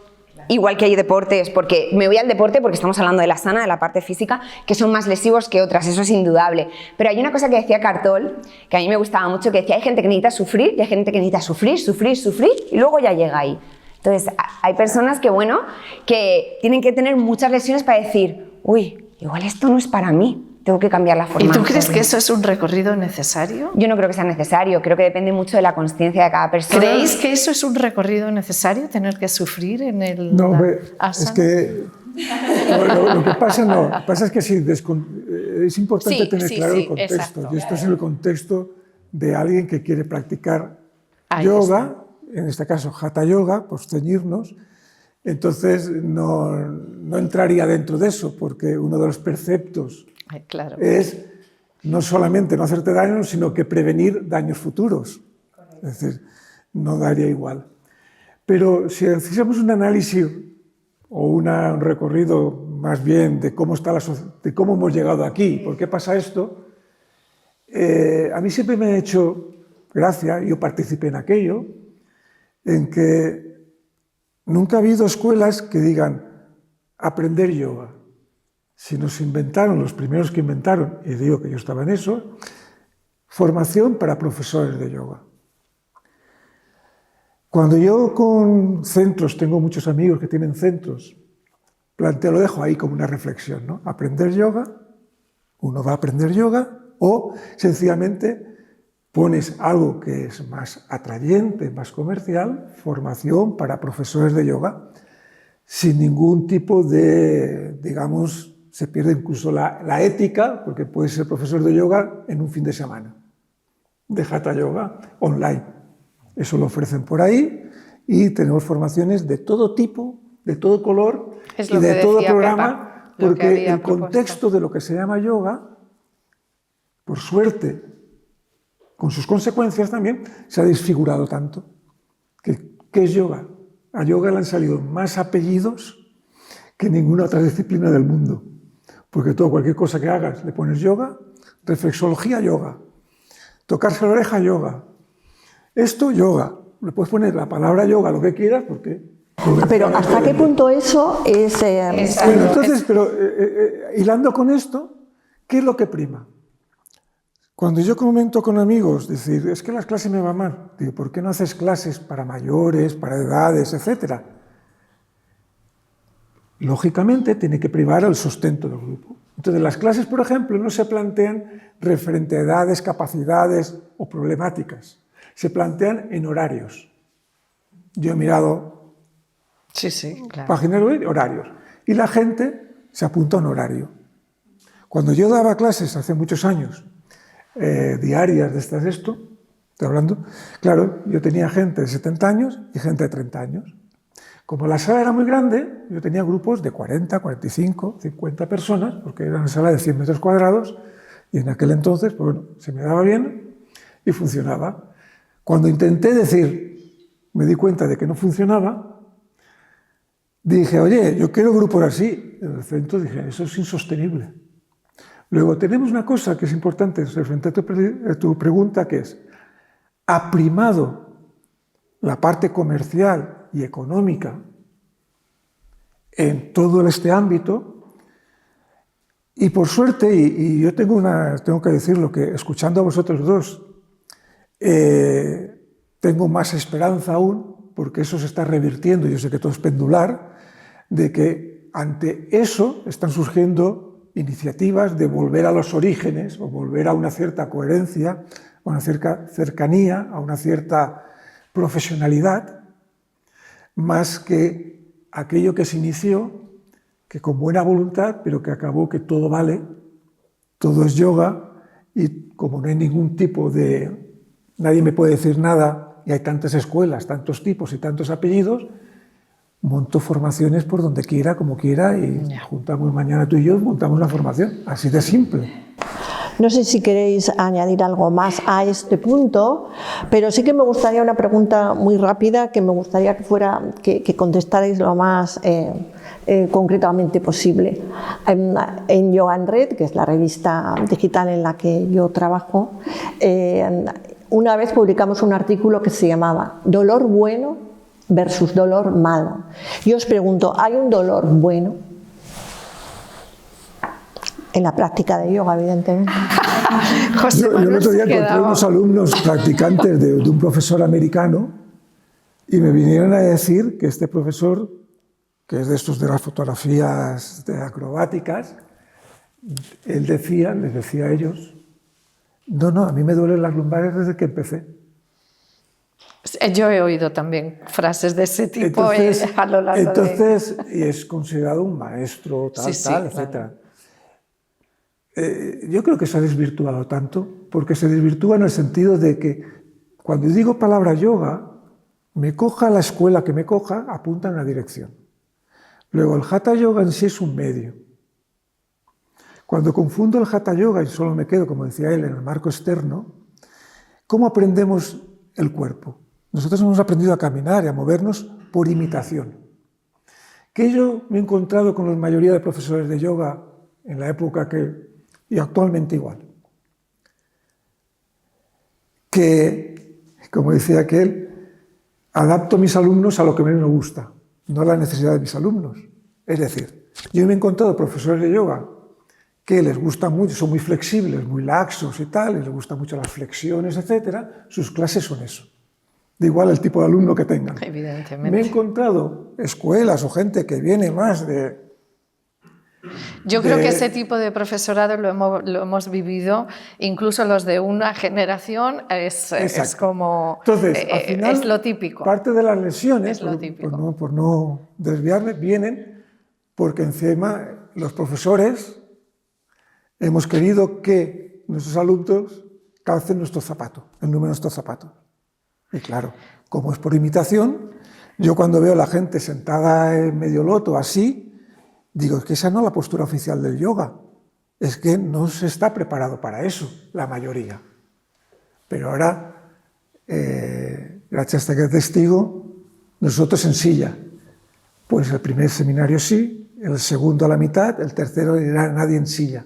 Igual que hay deportes, porque me voy al deporte porque estamos hablando de la sana, de la parte física, que son más lesivos que otras, eso es indudable. Pero hay una cosa que decía Cartol, que a mí me gustaba mucho, que decía, hay gente que necesita sufrir y hay gente que necesita sufrir y luego ya llega ahí. Entonces, hay personas que tienen que tener muchas lesiones para decir, uy, igual esto no es para mí. Tengo que cambiar la forma. ¿Y tú crees que eso es un recorrido necesario? Yo no creo que sea necesario, creo que depende mucho de la consciencia de cada persona. ¿Creéis que eso es un recorrido necesario, tener que sufrir en el No, asana? Es que lo que pasa es que sí, es importante tener claro el contexto. Exacto. Y esto es el contexto de alguien que quiere practicar yoga, en este caso Hatha Yoga, por ceñirnos. Entonces no entraría dentro de eso, porque uno de los preceptos es no solamente no hacerte daño, sino que prevenir daños futuros. Es decir, no daría igual. Pero si hiciéramos un análisis o un recorrido más bien de cómo hemos llegado aquí, por qué pasa esto, a mí siempre me ha hecho gracia, yo participé en aquello, en que nunca ha habido escuelas que digan aprender yoga. Si nos inventaron, los primeros que inventaron, y digo que yo estaba en eso, formación para profesores de yoga. Cuando yo con centros, tengo muchos amigos que tienen centros, lo dejo ahí como una reflexión, ¿no? Aprender yoga, uno va a aprender yoga, o sencillamente pones algo que es más atrayente, más comercial, formación para profesores de yoga, sin ningún tipo de, digamos, se pierde incluso la ética, porque puedes ser profesor de yoga en un fin de semana, de Hatha Yoga online. Eso lo ofrecen por ahí y tenemos formaciones de todo tipo, de todo color y de todo programa, porque el contexto de lo que se llama yoga, por suerte, con sus consecuencias también, se ha desfigurado tanto que ¿Qué es yoga? A yoga le han salido más apellidos que ninguna otra disciplina del mundo. Porque cualquier cosa que hagas le pones yoga, reflexología, yoga, tocarse la oreja, yoga, esto, yoga. Le puedes poner la palabra yoga, lo que quieras, porque... Pero ¿hasta qué punto eso es...? Bueno, entonces, pero hilando con esto, ¿qué es lo que prima? Cuando yo comento con amigos, decir, es que las clases me van mal, digo, ¿por qué no haces clases para mayores, para edades, etcétera? Lógicamente tiene que privar el sustento del grupo. Entonces las clases, por ejemplo, no se plantean referente a edades, capacidades o problemáticas. Se plantean en horarios. Yo he mirado claro. páginas web, horarios. Y la gente se apunta a un horario. Cuando yo daba clases hace muchos años, diarias de estoy hablando, claro, yo tenía gente de 70 años y gente de 30 años. Como la sala era muy grande, yo tenía grupos de 40, 45, 50 personas, porque era una sala de 100 metros cuadrados, y en aquel entonces, pues bueno, se me daba bien y funcionaba. Cuando intenté decir, me di cuenta de que no funcionaba, dije, oye, yo quiero grupos así. En el centro dije, eso es insostenible. Luego tenemos una cosa que es importante, frente a tu pregunta, que es, ha primado la parte comercial y económica en todo este ámbito, y por suerte, y yo tengo que decirlo, que escuchando a vosotros dos, tengo más esperanza aún, porque eso se está revirtiendo, yo sé que todo es pendular, de que ante eso están surgiendo iniciativas de volver a los orígenes, o volver a una cierta coherencia, a una cierta cercanía, a una cierta profesionalidad, más que aquello que se inició, que con buena voluntad, pero que acabó que todo vale, todo es yoga, y como no hay ningún tipo de... nadie me puede decir nada, y hay tantas escuelas, tantos tipos y tantos apellidos, monto formaciones por donde quiera, como quiera, y juntamos mañana tú y yo, montamos una formación, así de simple. No sé si queréis añadir algo más a este punto, pero sí que me gustaría una pregunta muy rápida, que me gustaría que contestarais lo más concretamente posible. En Yoga en Red, que es la revista digital en la que yo trabajo, una vez publicamos un artículo que se llamaba Dolor bueno versus dolor malo. Yo os pregunto, ¿hay un dolor bueno? En la práctica de yoga, evidentemente. Yo el otro día encontré unos alumnos practicantes de un profesor americano y me vinieron a decir que este profesor, que es de estos de las fotografías acrobáticas, él decía, les decía a ellos, no, a mí me duelen las lumbares desde que empecé. Yo he oído también frases de ese tipo a lo largo y es considerado un maestro, tal, etc. Claro. Yo creo que se ha desvirtuado tanto, porque se desvirtúa en el sentido de que cuando digo palabra yoga, me coja la escuela que me coja, apunta en una dirección. Luego el hatha yoga en sí es un medio. Cuando confundo el hatha yoga y solo me quedo, como decía él, en el marco externo, ¿cómo aprendemos el cuerpo? Nosotros hemos aprendido a caminar y a movernos por imitación. Que yo me he encontrado con la mayoría de profesores de yoga en la época y actualmente igual. Que, como decía aquel, adapto a mis alumnos a lo que a mí me gusta, no a la necesidad de mis alumnos. Es decir, yo me he encontrado profesores de yoga que les gusta mucho, son muy flexibles, muy laxos y tal, les gustan mucho las flexiones, etc. Sus clases son eso. Da igual el tipo de alumno que tengan. Evidentemente. Me he encontrado escuelas o gente que viene más de... Yo creo que ese tipo de profesorado lo hemos vivido, incluso los de una generación, es como... Entonces, al final, es lo típico. Parte de las lesiones, es lo típico. por no desviarme, vienen porque encima los profesores hemos querido que nuestros alumnos calcen nuestro zapato, el número de nuestros zapatos. Y claro, como es por imitación, yo cuando veo a la gente sentada en medio loto así, digo, es que esa no es la postura oficial del yoga, es que no se está preparado para eso, la mayoría. Pero ahora, gracias a este testigo, nosotros en silla. Pues el primer seminario sí, el segundo a la mitad, el tercero irá nadie en silla.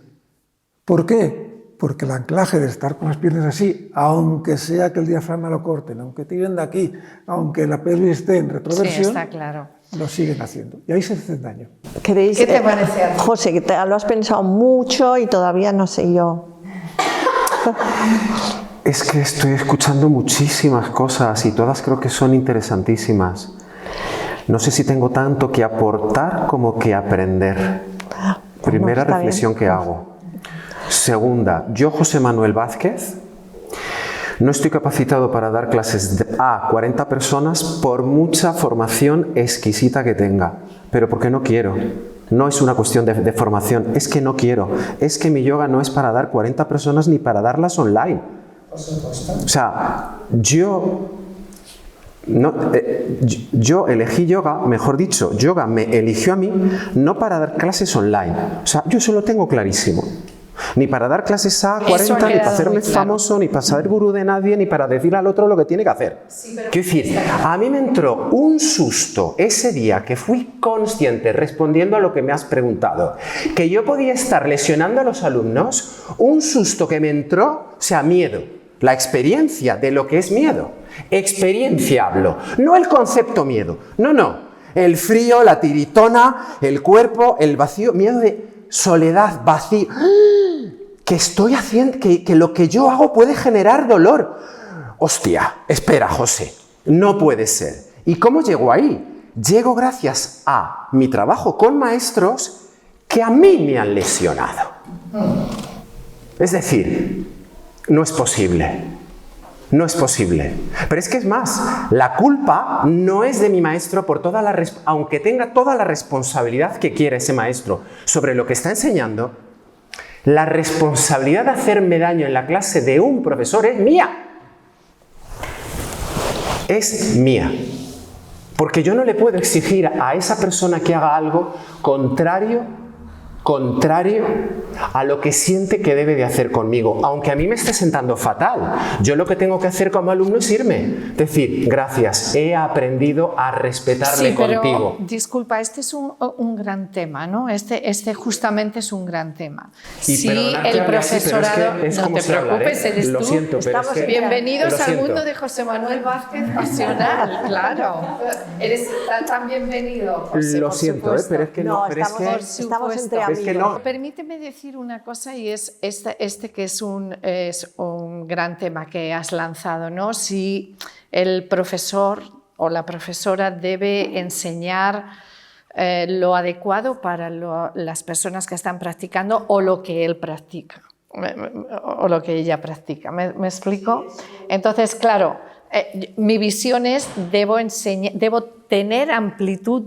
¿Por qué? Porque el anclaje de estar con las piernas así, aunque sea que el diafragma lo corten, aunque tiren de aquí, aunque la pelvis esté en retroversión, sí, está claro, lo siguen haciendo. Y ahí se hacen daño. ¿Qué te parece a ti? José, que lo has pensado mucho y todavía no sé yo. Es que estoy escuchando muchísimas cosas y todas creo que son interesantísimas. No sé si tengo tanto que aportar como que aprender. Primera reflexión que hago. Segunda, yo, José Manuel Vázquez, no estoy capacitado para dar clases a 40 personas por mucha formación exquisita que tenga, pero porque no quiero. No es una cuestión de formación, es que no quiero. Es que mi yoga no es para dar 40 personas ni para darlas online. Por supuesto. O sea, yo elegí yoga, mejor dicho, yoga me eligió a mí no para dar clases online. O sea, yo eso lo tengo clarísimo. Ni para dar clases a 40, ni para hacerme famoso, ni para ser gurú de nadie, ni para decirle al otro lo que tiene que hacer. Sí, quiero decir, a mí me entró un susto ese día que fui consciente, respondiendo a lo que me has preguntado, que yo podía estar lesionando a los alumnos, un susto que me entró, o sea, miedo, la experiencia de lo que es miedo. Experiencia hablo, no el concepto miedo, no, el frío, la tiritona, el cuerpo, el vacío, miedo de soledad, vacío, que estoy haciendo, que lo que yo hago puede generar dolor. Hostia, espera, José, no puede ser. ¿Y cómo llego ahí? Llego gracias a mi trabajo con maestros que a mí me han lesionado. Es decir, no es posible. No es posible. Pero es que es más, la culpa no es de mi maestro por toda la aunque tenga toda la responsabilidad que quiera ese maestro sobre lo que está enseñando, la responsabilidad de hacerme daño en la clase de un profesor es mía. Es mía. Porque yo no le puedo exigir a esa persona que haga algo contrario a lo que siente que debe de hacer conmigo, aunque a mí me esté sentando fatal. Yo lo que tengo que hacer como alumno es irme, decir, gracias, he aprendido a respetarle contigo. Disculpa, este es un gran tema, ¿no? Este justamente es un gran tema. Si el profesorado, no te preocupes, eres lo tú. Siento, pero Estamos bienvenidos al mundo de José Manuel Vázquez Pasional, claro. Eres tan bienvenido, José, lo siento, pero es que no, pero estamos entre amigos. Es que no. Permíteme decir una cosa y es este que es un gran tema que has lanzado, ¿no? Si el profesor o la profesora debe enseñar lo adecuado para las personas que están practicando o lo que él practica o lo que ella practica. ¿Me explico? Entonces, claro, mi visión es debo tener amplitud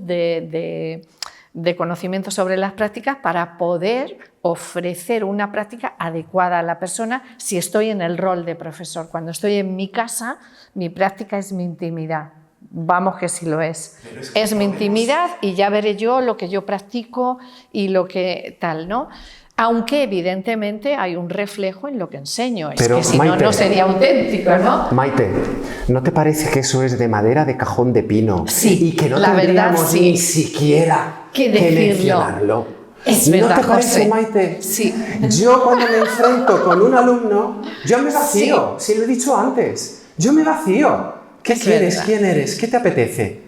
de conocimiento sobre las prácticas para poder ofrecer una práctica adecuada a la persona si estoy en el rol de profesor. Cuando estoy en mi casa, mi práctica es mi intimidad. Vamos que sí lo es. Es mi intimidad y ya veré yo lo que yo practico y lo que tal, ¿no? Aunque evidentemente hay un reflejo en lo que enseño, es pero, que si Maite, no sería auténtico, ¿no? Maite, ¿no te parece que eso es de madera de cajón de pino? Sí, y que no la tendríamos verdad, sí. ni siquiera que mencionarlo. Es verdad, ¿No te parece, José? Maite? Sí. Yo cuando me enfrento con un alumno, yo me vacío, sí lo he dicho antes, yo me vacío. ¿Qué quieres? Verdad. ¿Quién eres? ¿Qué te apetece?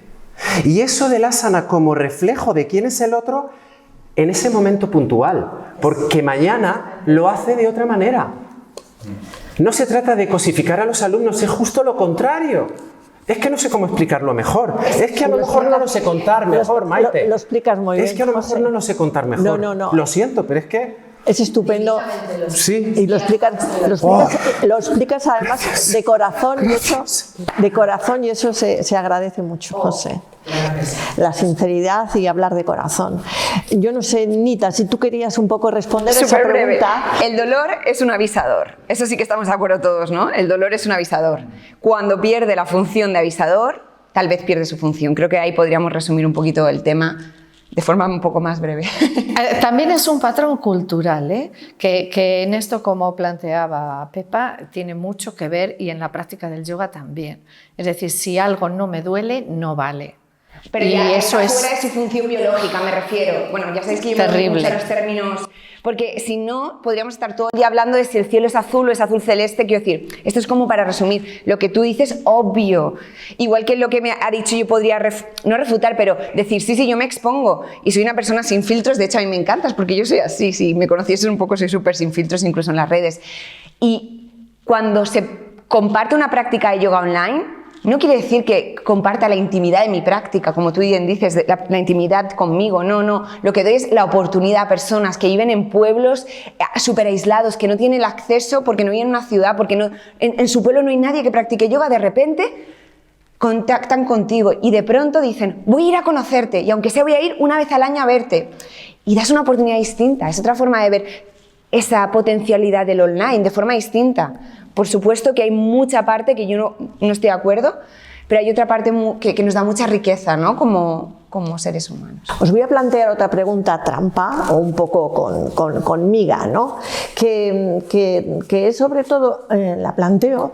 Y eso del asana como reflejo de quién es el otro en ese momento puntual, porque mañana lo hace de otra manera. No se trata de cosificar a los alumnos, es justo lo contrario. Es que no sé cómo explicarlo mejor. Es que a lo mejor no lo sé contar mejor, Maite. Lo explicas muy bien. Es que a lo mejor no lo sé contar mejor. No. Lo siento, pero es que... Es estupendo. Sí. Y lo explicas además de corazón y eso se agradece mucho, José. La sinceridad y hablar de corazón. Yo no sé, Nita, si tú querías un poco responder a esa pregunta. El dolor es un avisador. Eso sí que estamos de acuerdo todos, ¿no? El dolor es un avisador. Cuando pierde la función de avisador, tal vez pierde su función. Creo que ahí podríamos resumir un poquito el tema de forma un poco más breve. También es un patrón cultural, ¿eh? que en esto, como planteaba Pepa, tiene mucho que ver, y en la práctica del yoga también. Es decir, si algo no me duele, no vale. Pero y ya eso está es fuera de su función biológica, me refiero. Bueno, ya sabéis que yo me terrible. mucho los términos, porque si no, podríamos estar todo el día hablando de si el cielo es azul o es azul celeste. Quiero decir, esto es como para resumir. Lo que tú dices, obvio. Igual que lo que me ha dicho, yo podría, no refutar, pero decir, sí, yo me expongo y soy una persona sin filtros. De hecho, a mí me encantas porque yo soy así. Si me conocieses un poco, soy súper sin filtros, incluso en las redes. Y cuando se comparte una práctica de yoga online, no quiere decir que comparta la intimidad de mi práctica, como tú bien dices, la intimidad conmigo, no. Lo que doy es la oportunidad a personas que viven en pueblos súper aislados, que no tienen el acceso porque no viven en una ciudad, porque no, en su pueblo no hay nadie que practique yoga. De repente contactan contigo y de pronto dicen, voy a ir a conocerte, y aunque sea voy a ir una vez al año a verte. Y das una oportunidad distinta, es otra forma de ver esa potencialidad del online, de forma distinta. Por supuesto que hay mucha parte que yo no estoy de acuerdo, pero hay otra parte que nos da mucha riqueza, ¿no? Como seres humanos. Os voy a plantear otra pregunta trampa, o un poco con miga, ¿no? Que es sobre todo, la planteo,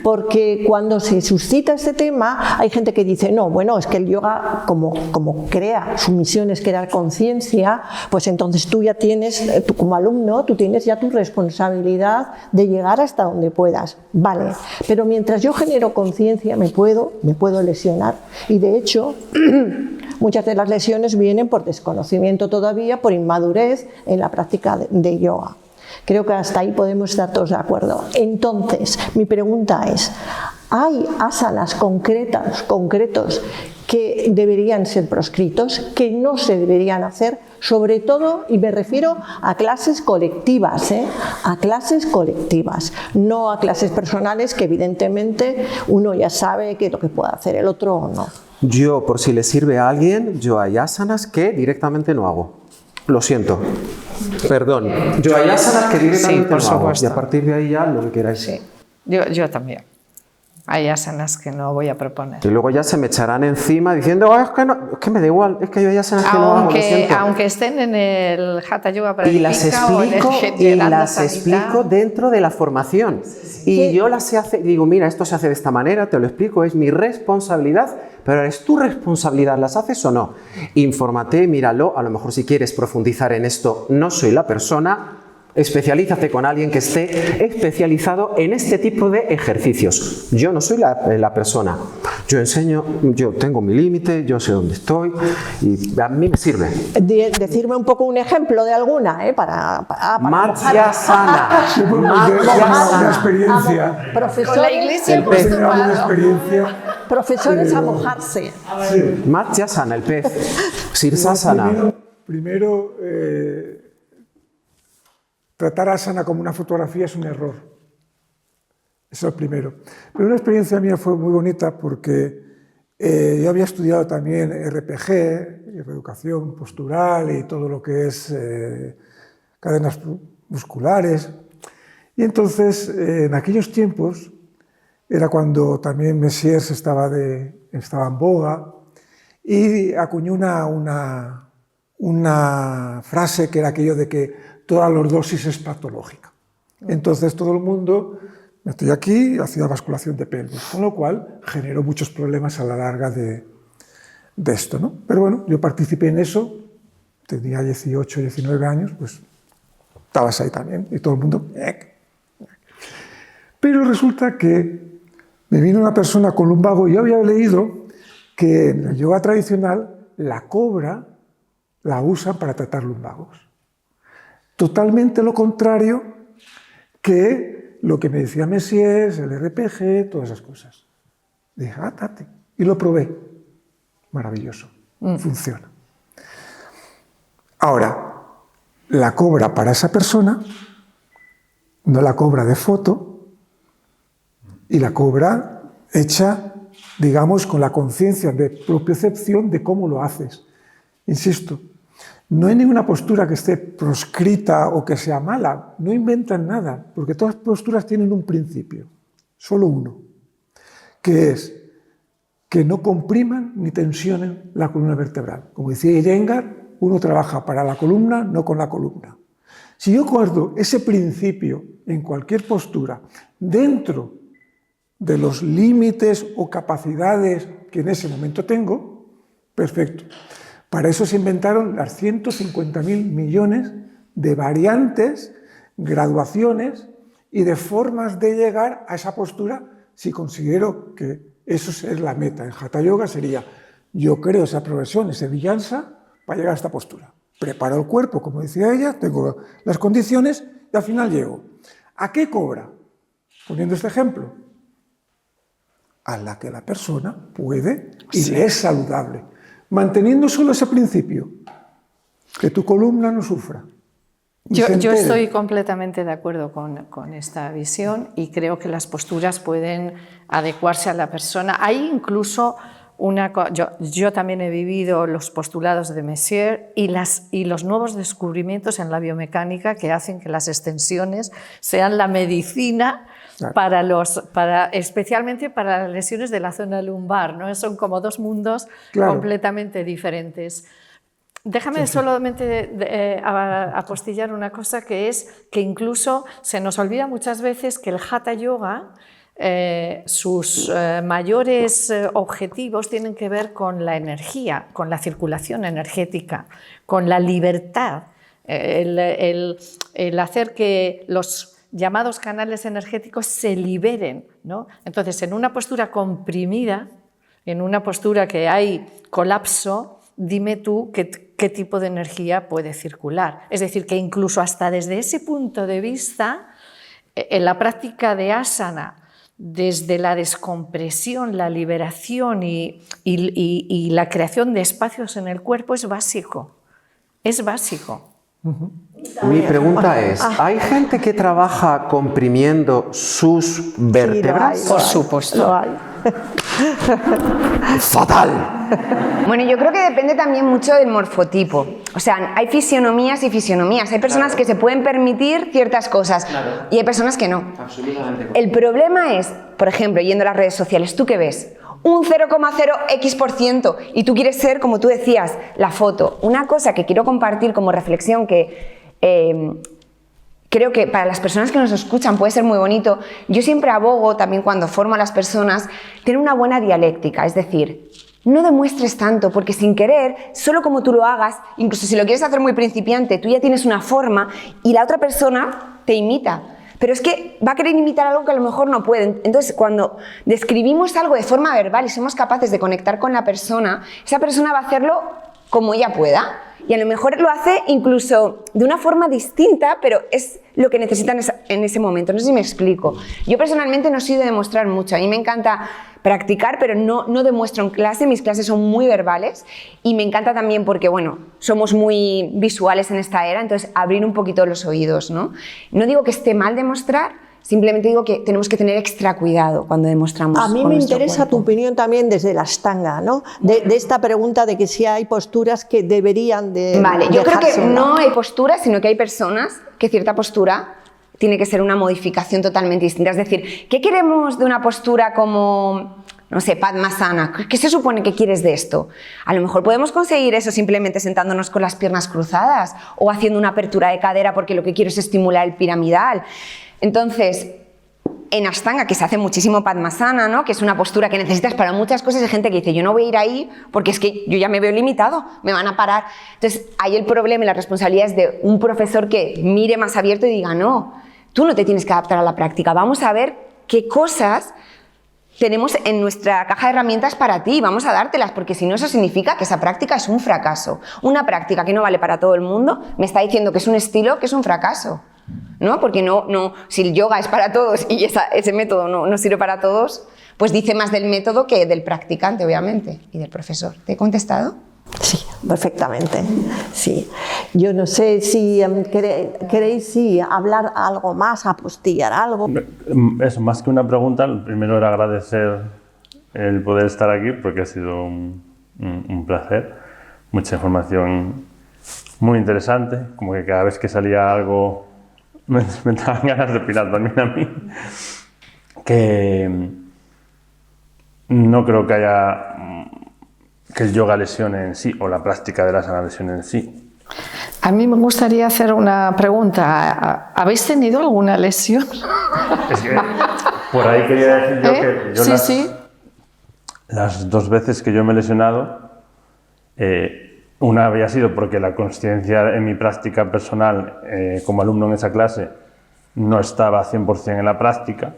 porque cuando se suscita este tema, hay gente que dice, no, bueno, es que el yoga, como crea, su misión es crear conciencia, pues entonces tú ya tienes, tú como alumno, tú tienes ya tu responsabilidad de llegar hasta donde puedas. Vale, pero mientras yo genero conciencia me puedo lesionar, y de hecho muchas de las lesiones vienen por desconocimiento todavía, por inmadurez en la práctica de yoga. Creo que hasta ahí podemos estar todos de acuerdo. Entonces, mi pregunta es, ¿hay asanas concretos que deberían ser proscritos, que no se deberían hacer? Sobre todo, y me refiero a clases colectivas, a clases colectivas, no a clases personales, que evidentemente uno ya sabe qué es lo que puede hacer el otro o no. Yo, por si le sirve a alguien, yo hay asanas que directamente no hago. Lo siento. Perdón. Yo hay asanas que directamente no hago. Y a partir de ahí ya lo que queráis. Sí, yo también. Hay asanas que no voy a proponer. Y luego ya se me echarán encima diciendo, es que me da igual, es que yo hay asanas que no hago, lo siento. Aunque estén en el Hatha Yoga para y las explico dentro de la formación. Y yo las sé hacer, digo, mira, esto se hace de esta manera, te lo explico, es mi responsabilidad, pero es tu responsabilidad, ¿las haces o no? Infórmate, míralo, a lo mejor si quieres profundizar en esto, no soy la persona. Especialízate con alguien que esté especializado en este tipo de ejercicios. Yo no soy la persona. Yo enseño, yo tengo mi límite, yo sé dónde estoy y a mí me sirve. Decirme un poco un ejemplo de alguna, para Madhyasana. Una experiencia. Con la iglesia hemos Una experiencia. Profesores a mojarse. Sí. Madhyasana, el pez. Sirsasana. Primero, tratar asana como una fotografía es un error. Eso es lo primero. Pero una experiencia mía fue muy bonita porque yo había estudiado también RPG, reeducación postural y todo lo que es cadenas musculares. Y entonces, en aquellos tiempos, era cuando también Messiers estaba en boga, y acuñó una frase que era aquello de que toda lordosis es patológica. Entonces todo el mundo, estoy aquí, hacía basculación de pelvis, con lo cual generó muchos problemas a la larga de esto, ¿no? Pero bueno, yo participé en eso, tenía 18, 19 años, pues estabas ahí también, y todo el mundo... Pero resulta que me vino una persona con lumbago, y yo había leído que en el yoga tradicional la cobra la usan para tratar lumbagos. Totalmente lo contrario que lo que me decía Messiers, el RPG, todas esas cosas. Dije, tate. Y lo probé. Maravilloso. Funciona. Ahora, la cobra para esa persona, no la cobra de foto, y la cobra hecha, digamos, con la conciencia de propiocepción de cómo lo haces. Insisto, no hay ninguna postura que esté proscrita o que sea mala, no inventan nada, porque todas las posturas tienen un principio, solo uno, que es que no compriman ni tensionen la columna vertebral. Como decía Iyengar, uno trabaja para la columna, no con la columna. Si yo guardo ese principio en cualquier postura dentro de los límites o capacidades que en ese momento tengo, perfecto. Para eso se inventaron las 150.000 millones de variantes, graduaciones y de formas de llegar a esa postura si considero que eso es la meta. En Hatha Yoga sería, yo creo esa progresión, ese vinyasa, para llegar a esta postura. Preparo el cuerpo, como decía ella, tengo las condiciones y al final llego. ¿A qué cobra? Poniendo este ejemplo. A la que la persona puede y le es saludable. Manteniendo solo ese principio, que tu columna no sufra. Yo estoy completamente de acuerdo con esta visión y creo que las posturas pueden adecuarse a la persona. Hay incluso yo también he vivido los postulados de Messier y los nuevos descubrimientos en la biomecánica que hacen que las extensiones sean la medicina especialmente para las lesiones de la zona lumbar, ¿no? Son como dos mundos completamente diferentes. Déjame solamente apostillar una cosa, que es que incluso se nos olvida muchas veces que el Hatha Yoga, sus mayores objetivos tienen que ver con la energía, con la circulación energética, con la libertad, el hacer que los llamados canales energéticos se liberen, ¿no? Entonces, en una postura comprimida, en una postura que hay colapso, dime tú qué tipo de energía puede circular. Es decir, que incluso hasta desde ese punto de vista, en la práctica de asana, desde la descompresión, la liberación y la creación de espacios en el cuerpo es básico. Es básico. Mi pregunta es, ¿hay gente que trabaja comprimiendo sus vértebras? Sí, Por supuesto. Lo hay. ¡Fatal! Bueno, yo creo que depende también mucho del morfotipo. O sea, hay fisionomías y fisionomías. Hay personas que se pueden permitir ciertas cosas y hay personas que no. Absolutamente. El problema es, por ejemplo, yendo a las redes sociales, ¿tú qué ves? Un 0,0x% y tú quieres ser, como tú decías, la foto. Una cosa que quiero compartir como reflexión que creo que para las personas que nos escuchan puede ser muy bonito. Yo siempre abogo, también cuando formo a las personas, tener una buena dialéctica, es decir, no demuestres tanto, porque sin querer, solo como tú lo hagas, incluso si lo quieres hacer muy principiante, tú ya tienes una forma y la otra persona te imita. Pero es que va a querer imitar algo que a lo mejor no puede. Entonces, cuando describimos algo de forma verbal y somos capaces de conectar con la persona, esa persona va a hacerlo como ella pueda. Y a lo mejor lo hace incluso de una forma distinta, pero es lo que necesitan en ese momento. No sé si me explico. Yo personalmente no soy de demostrar mucho. A mí me encanta practicar, pero no demuestro en clase. Mis clases son muy verbales y me encanta también porque, bueno, somos muy visuales en esta era, entonces abrir un poquito los oídos, ¿no? No digo que esté mal demostrar, simplemente digo que tenemos que tener extra cuidado cuando demostramos. A mí me interesa tu opinión también desde la Ashtanga, ¿no? De esta pregunta de que si hay posturas que deberían de Vale, yo creo que dejarse, no hay posturas, sino que hay personas que cierta postura tiene que ser una modificación totalmente distinta. Es decir, ¿qué queremos de una postura como, no sé, Padmasana? ¿Qué se supone que quieres de esto? A lo mejor podemos conseguir eso simplemente sentándonos con las piernas cruzadas o haciendo una apertura de cadera porque lo que quiero es estimular el piramidal. Entonces, en Ashtanga, que se hace muchísimo Padmasana, ¿no? Que es una postura que necesitas para muchas cosas, hay gente que dice, yo no voy a ir ahí porque es que yo ya me veo limitado, me van a parar. Entonces, ahí el problema y la responsabilidad es de un profesor que mire más abierto y diga, no, tú no te tienes que adaptar a la práctica, vamos a ver qué cosas tenemos en nuestra caja de herramientas para ti, vamos a dártelas, porque si no eso significa que esa práctica es un fracaso. Una práctica que no vale para todo el mundo me está diciendo que es un estilo que es un fracaso. ¿No? Porque si el yoga es para todos y ese método no sirve para todos, pues dice más del método que del practicante, obviamente, y del profesor. ¿Te he contestado? Sí, perfectamente. Sí. Yo no sé si queréis hablar algo más, apostillar algo. Eso, más que una pregunta, lo primero era agradecer el poder estar aquí porque ha sido un placer. Mucha información muy interesante, como que cada vez que salía algo me daban ganas de opinar también a mí. no creo que haya que el yoga lesione en sí o la práctica de la sana lesione en sí. A mí me gustaría hacer una pregunta. ¿Habéis tenido alguna lesión? Es que por ahí quería decir yo que yo Sí. Las 2 veces que yo me he lesionado, una había sido porque la consciencia en mi práctica personal como alumno en esa clase no estaba 100% en la práctica.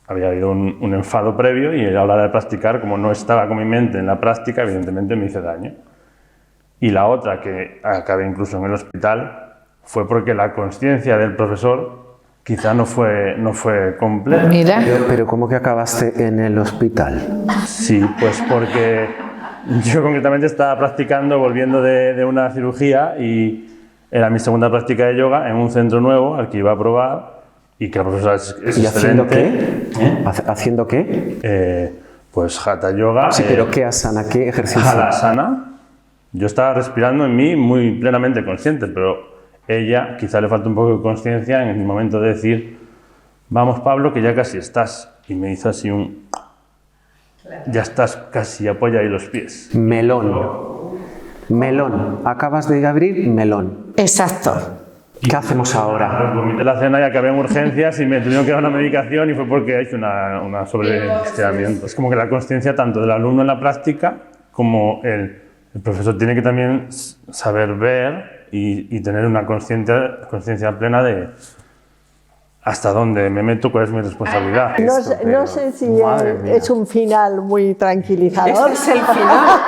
Había habido un enfado previo y a la hora de practicar, como no estaba con mi mente en la práctica, evidentemente me hice daño. Y la otra, que acabé incluso en el hospital, fue porque la consciencia del profesor quizá no fue completa. Mira. Pero ¿cómo que acabaste en el hospital? Sí, pues porque yo concretamente estaba practicando, volviendo de una cirugía, y era mi segunda práctica de yoga en un centro nuevo al que iba a probar y que la profesora es ¿Y haciendo excelente. qué? ¿Haciendo qué? Pues Hatha Yoga. Sí, pero ¿qué asana? ¿Qué ejercicio? Halasana. Yo estaba respirando en mí muy plenamente consciente, pero ella quizá le falta un poco de conciencia en el momento de decir, vamos Pablo, que ya casi estás. Y me hizo así un... Ya estás casi, apoya ahí los pies. Melón. Melón. Acabas de abrir melón. Exacto. ¿Qué hacemos ahora? Vomité la cena y acabé en urgencias y me tuvieron que dar una medicación y fue porque hice una sobreestiramiento. Es como que la consciencia tanto del alumno en la práctica como el profesor tiene que también saber ver y tener una conciencia plena de hasta dónde me meto, cuál es mi responsabilidad. No sé si es un final muy tranquilizador. Este es el final.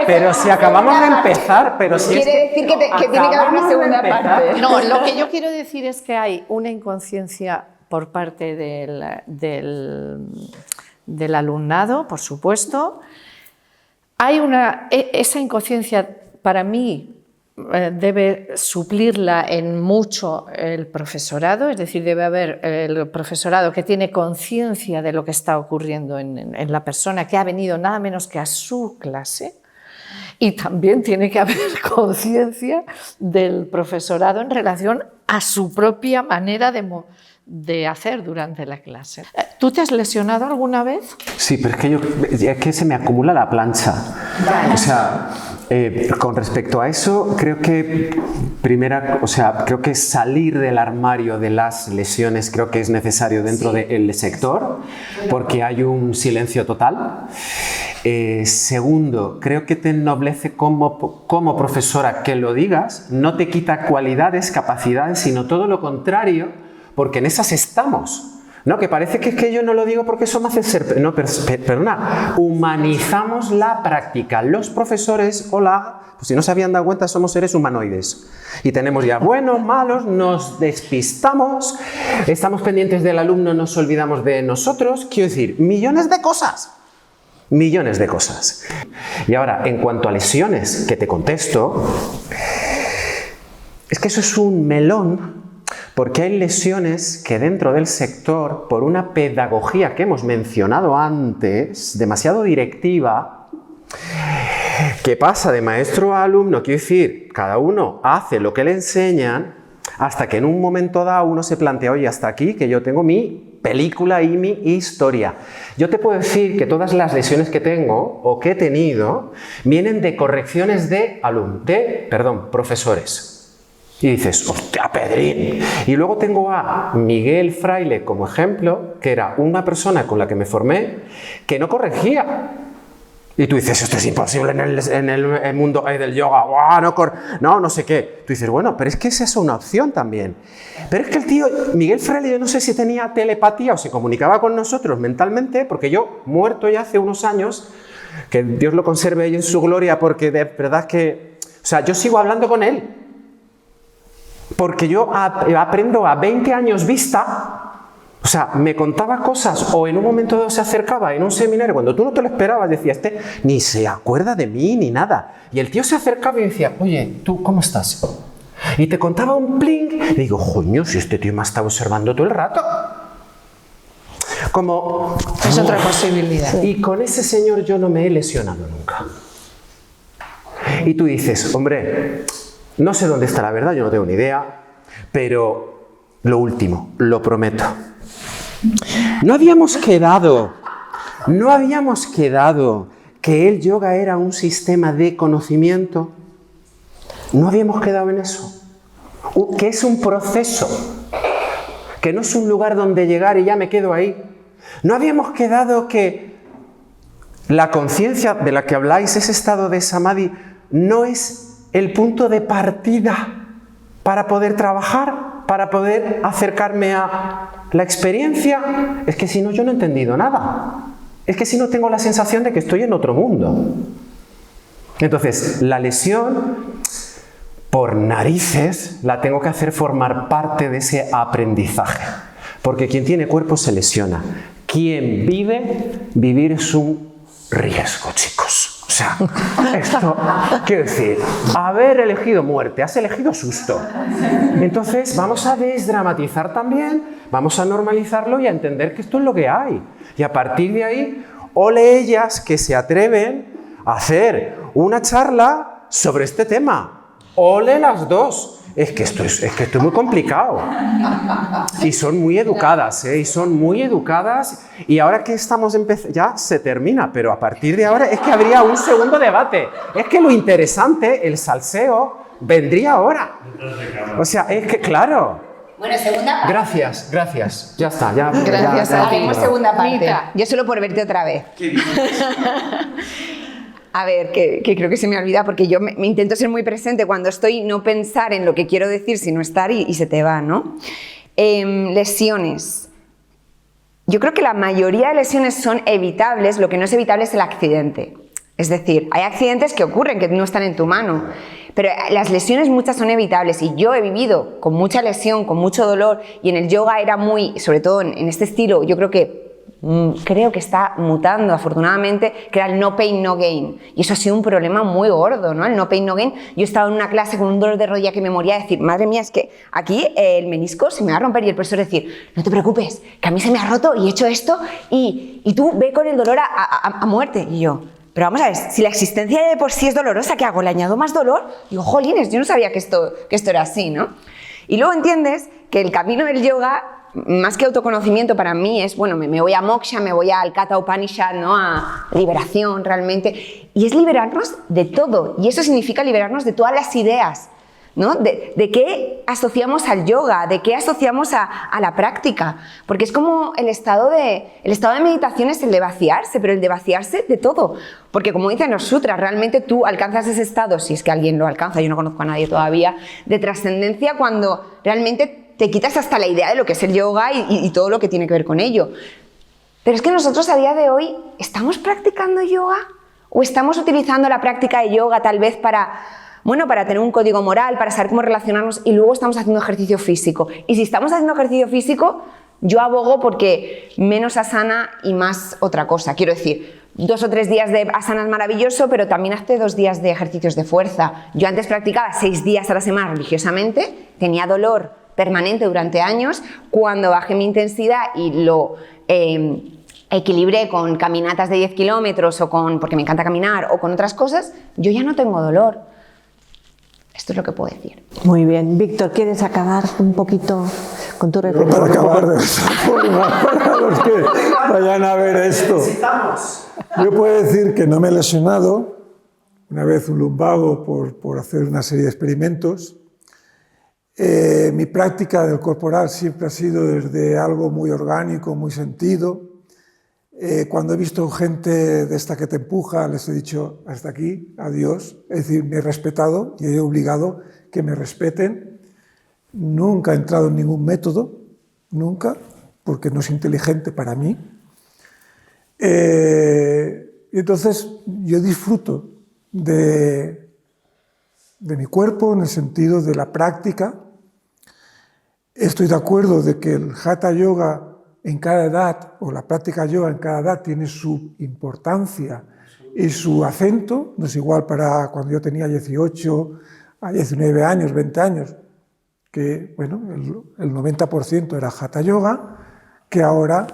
Pero si acabamos de empezar, pero si Quiere decir que tiene que haber una segunda parte. No, lo que yo quiero decir es que hay una inconsciencia por parte del alumnado, por supuesto. Hay esa inconsciencia, para mí, debe suplirla en mucho el profesorado, es decir, debe haber el profesorado que tiene conciencia de lo que está ocurriendo en la persona que ha venido nada menos que a su clase, y también tiene que haber conciencia del profesorado en relación a su propia manera de hacer durante la clase. ¿Tú te has lesionado alguna vez? Sí, pero es que se me acumula la plancha. O sea, con respecto a eso, creo que creo que salir del armario de las lesiones creo que es necesario dentro del sector, porque hay un silencio total. Segundo, creo que te ennoblece como profesora que lo digas, no te quita cualidades, capacidades, sino todo lo contrario, porque en esas estamos. No, que parece que es que yo no lo digo porque eso me hace ser... No, perdona, humanizamos la práctica. Los profesores, hola, pues si no se habían dado cuenta, somos seres humanoides. Y tenemos ya buenos, malos, nos despistamos, estamos pendientes del alumno, nos olvidamos de nosotros. Quiero decir, millones de cosas. Millones de cosas. Y ahora, en cuanto a lesiones, que te contesto, es que eso es un melón. Porque hay lesiones que dentro del sector, por una pedagogía que hemos mencionado antes, demasiado directiva, que pasa de maestro a alumno, quiero decir, cada uno hace lo que le enseñan, hasta que en un momento dado uno se plantea, oye, hasta aquí, que yo tengo mi película y mi historia. Yo te puedo decir que todas las lesiones que tengo o que he tenido vienen de correcciones de profesores. Y dices, hostia, Pedrín. Y luego tengo a Miguel Fraile como ejemplo, que era una persona con la que me formé, que no corregía. Y tú dices, esto es imposible en el mundo del yoga. No sé qué. Tú dices, bueno, pero es que esa es una opción también. Pero es que el tío, Miguel Fraile, yo no sé si tenía telepatía o se comunicaba con nosotros mentalmente, porque yo, muerto ya hace unos años, que Dios lo conserve en su gloria, porque de verdad que... O sea, yo sigo hablando con él. Porque yo aprendo a 20 años vista, o sea, me contaba cosas o en un momento dado se acercaba en un seminario, cuando tú no te lo esperabas, decía, este ni se acuerda de mí ni nada. Y el tío se acercaba y decía, oye, ¿tú cómo estás? Y te contaba un pling, y digo, coño, si este tío me ha estado observando todo el rato. Como... Es otra posibilidad. Y con ese señor yo no me he lesionado nunca. Y tú dices, hombre... No sé dónde está la verdad, yo no tengo ni idea, pero lo último, lo prometo. No habíamos quedado ¿No habíamos quedado que el yoga era un sistema de conocimiento? ¿No habíamos quedado en eso? Que es un proceso, que no es un lugar donde llegar y ya me quedo ahí. ¿No habíamos quedado que la conciencia de la que habláis, ese estado de samadhi, no es el punto de partida para poder trabajar, para poder acercarme a la experiencia? Es que si no, yo no he entendido nada. Es que si no, tengo la sensación de que estoy en otro mundo. Entonces, la lesión, por narices, la tengo que hacer formar parte de ese aprendizaje. Porque quien tiene cuerpo se lesiona. Quien vive, vivir es un riesgo, chicos. O sea, esto, quiero decir, haber elegido muerte, has elegido susto. Entonces, vamos a desdramatizar también, vamos a normalizarlo y a entender que esto es lo que hay. Y a partir de ahí, ole ellas que se atreven a hacer una charla sobre este tema. Ole las dos. Es que esto es muy complicado. Y son muy educadas, ¿eh? Y son muy educadas. Y ahora que estamos empezando, ya se termina, pero a partir de ahora es que habría un segundo debate. Es que lo interesante, el salseo, vendría ahora. O sea, es que claro. Bueno, segunda parte. Gracias. Ya está, ya. Gracias a ti. Haremos segunda parte. Mira. Yo solo por verte otra vez. A ver, que creo que se me olvida porque yo me intento ser muy presente cuando estoy, no pensar en lo que quiero decir, sino estar y se te va, ¿no? Lesiones. Yo creo que la mayoría de lesiones son evitables, lo que no es evitable es el accidente. Es decir, hay accidentes que ocurren, que no están en tu mano, pero las lesiones muchas son evitables y yo he vivido con mucha lesión, con mucho dolor y en el yoga era muy, sobre todo en este estilo, yo creo que está mutando afortunadamente, que era el no pain, no gain. Y eso ha sido un problema muy gordo, ¿no? El no pain, no gain. Yo estaba en una clase con un dolor de rodilla que me moría de decir, madre mía, es que aquí el menisco se me va a romper y el profesor decir, no te preocupes, que a mí se me ha roto y he hecho esto y tú ve con el dolor a muerte. Y yo, pero vamos a ver, si la existencia de por sí es dolorosa, ¿qué hago? ¿Le añado más dolor? Digo, jolines, yo no sabía que esto era así, ¿no? Y luego entiendes que el camino del yoga, más que autoconocimiento para mí es, bueno, me voy a moksha, me voy al Katha Upanishad, ¿no? A liberación realmente. Y es liberarnos de todo. Y eso significa liberarnos de todas las ideas, ¿no? De qué asociamos al yoga, de qué asociamos a la práctica. Porque es como el estado de meditación es el de vaciarse, pero el de vaciarse de todo. Porque como dicen los sutras, realmente tú alcanzas ese estado, si es que alguien lo alcanza, yo no conozco a nadie todavía, de trascendencia cuando realmente te quitas hasta la idea de lo que es el yoga y todo lo que tiene que ver con ello. Pero es que nosotros a día de hoy, ¿estamos practicando yoga? ¿O estamos utilizando la práctica de yoga tal vez para tener un código moral, para saber cómo relacionarnos y luego estamos haciendo ejercicio físico? Y si estamos haciendo ejercicio físico, yo abogo porque menos asana y más otra cosa. Quiero decir, 2 o 3 días de asana es maravilloso, pero también hazte 2 días de ejercicios de fuerza. Yo antes practicaba 6 días a la semana religiosamente, tenía dolor permanente durante años. Cuando bajé mi intensidad y lo equilibré con caminatas de 10 kilómetros porque me encanta caminar o con otras cosas, yo ya no tengo dolor. Esto es lo que puedo decir. Muy bien. Víctor, ¿quieres acabar un poquito con tu reflexión? Para acabar de esa forma, para los que vayan a ver esto. Yo puedo decir que no me he lesionado, una vez un lumbago por hacer una serie de experimentos. Mi práctica del corporal siempre ha sido desde algo muy orgánico, muy sentido. Cuando he visto gente de esta que te empuja, les he dicho hasta aquí, adiós. Es decir, me he respetado y he obligado que me respeten. Nunca he entrado en ningún método, nunca, porque no es inteligente para mí. Y entonces yo disfruto de mi cuerpo en el sentido de la práctica. Estoy de acuerdo de que el Hatha Yoga en cada edad, o la práctica yoga en cada edad, tiene su importancia y su acento. No es igual para cuando yo tenía 18 a 19 años, 20 años, que bueno, el 90% era Hatha Yoga, que ahora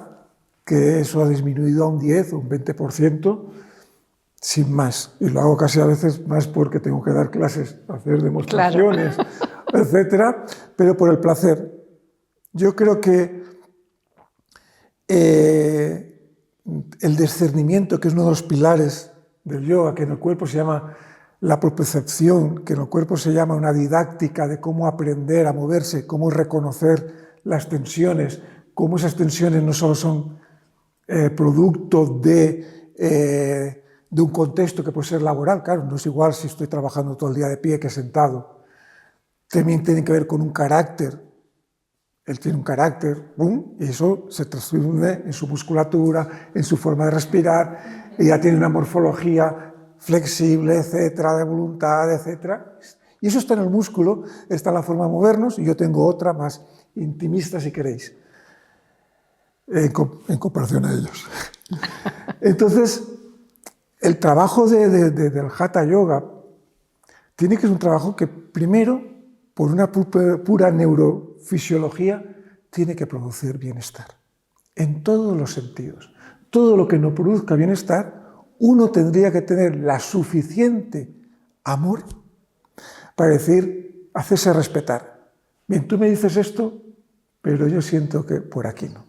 que eso ha disminuido a un 10 o un 20%, sin más. Y lo hago casi a veces más porque tengo que dar clases, hacer demostraciones, claro, etcétera, pero por el placer. Yo creo que el discernimiento, que es uno de los pilares del yoga, que en el cuerpo se llama la propiocepción, que en el cuerpo se llama una didáctica de cómo aprender a moverse, cómo reconocer las tensiones, cómo esas tensiones no solo son producto de un contexto que puede ser laboral, claro, no es igual si estoy trabajando todo el día de pie que sentado, también tienen que ver con un carácter. Él tiene un carácter, ¡bum!, y eso se transforma en su musculatura, en su forma de respirar, y ya tiene una morfología flexible, etcétera, de voluntad, etcétera. Y eso está en el músculo, está en la forma de movernos, y yo tengo otra más intimista, si queréis, en comparación a ellos. Entonces, el trabajo del Hatha Yoga tiene que ser un trabajo que, primero, por una pura neurofisiología, tiene que producir bienestar, en todos los sentidos. Todo lo que no produzca bienestar, uno tendría que tener la suficiente amor para decir, hacerse respetar. Bien, tú me dices esto, pero yo siento que por aquí no.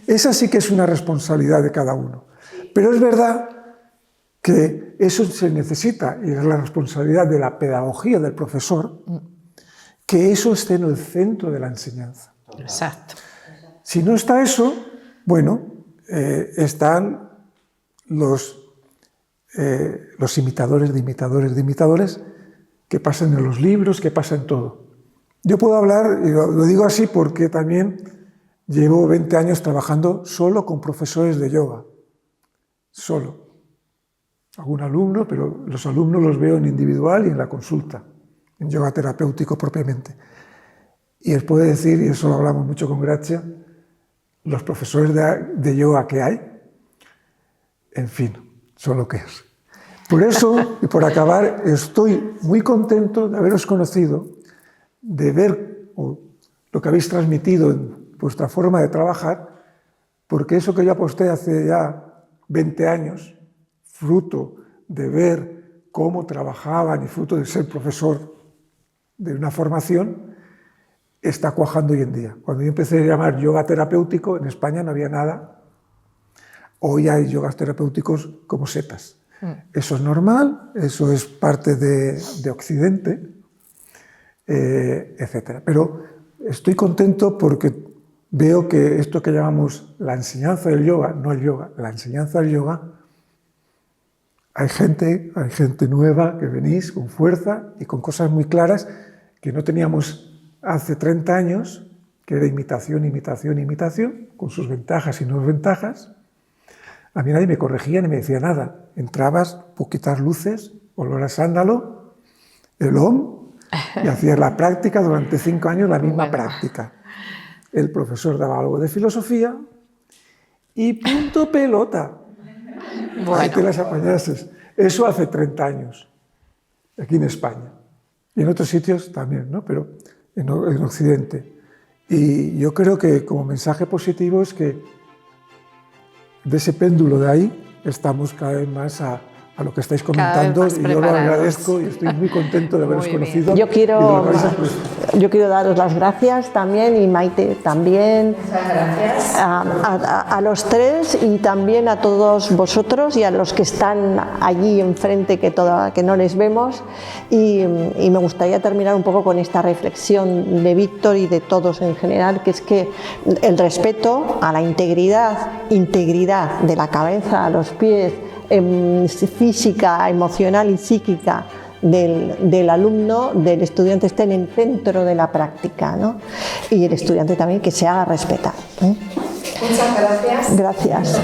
Esa sí que es una responsabilidad de cada uno. Pero es verdad que eso se necesita, y es la responsabilidad de la pedagogía del profesor, que eso esté en el centro de la enseñanza. Exacto. Si no está eso, bueno, están los imitadores de imitadores de imitadores que pasan en los libros, que pasan en todo. Yo puedo hablar, y lo digo así porque también llevo 20 años trabajando solo con profesores de yoga. Solo. Algún alumno, pero los alumnos los veo en individual y en la consulta, en yoga terapéutico propiamente. Y os puedo decir, y eso lo hablamos mucho con Gracia, los profesores de yoga que hay, en fin, son lo que es. Por eso, y por acabar, estoy muy contento de haberos conocido, de ver lo que habéis transmitido en vuestra forma de trabajar, porque eso que yo aposté hace ya 20 años, fruto de ver cómo trabajaban y fruto de ser profesor de una formación, está cuajando hoy en día. Cuando yo empecé a llamar yoga terapéutico, en España no había nada. Hoy hay yogas terapéuticos como setas. Eso es normal, eso es parte de Occidente, etc. Pero estoy contento porque veo que esto que llamamos la enseñanza del yoga, no el yoga, la enseñanza del yoga, hay gente nueva que venís con fuerza y con cosas muy claras que no teníamos hace 30 años, que era imitación, imitación, imitación, con sus ventajas y no ventajas. A mí nadie me corregía ni me decía nada. Entrabas, poquitas luces, olor a sándalo, el OM, y hacías la práctica durante 5 años, la misma práctica. El profesor daba algo de filosofía y punto pelota. Bueno. Ahí te las apañases. Eso hace 30 años, aquí en España. Y en otros sitios también, ¿no? Pero en Occidente. Y yo creo que como mensaje positivo es que de ese péndulo de ahí estamos cada vez más a lo que estáis comentando, y yo lo agradezco y estoy muy contento de haberos conocido. Yo quiero daros las gracias también, y Maite también, a los tres, y también a todos vosotros y a los que están allí enfrente que no les vemos, y me gustaría terminar un poco con esta reflexión de Víctor y de todos en general, que es que el respeto a la integridad de la cabeza a los pies, física, emocional y psíquica del alumno, del estudiante, esté en el centro de la práctica, ¿no? Y el estudiante también que se haga respetar. Muchas gracias. Gracias.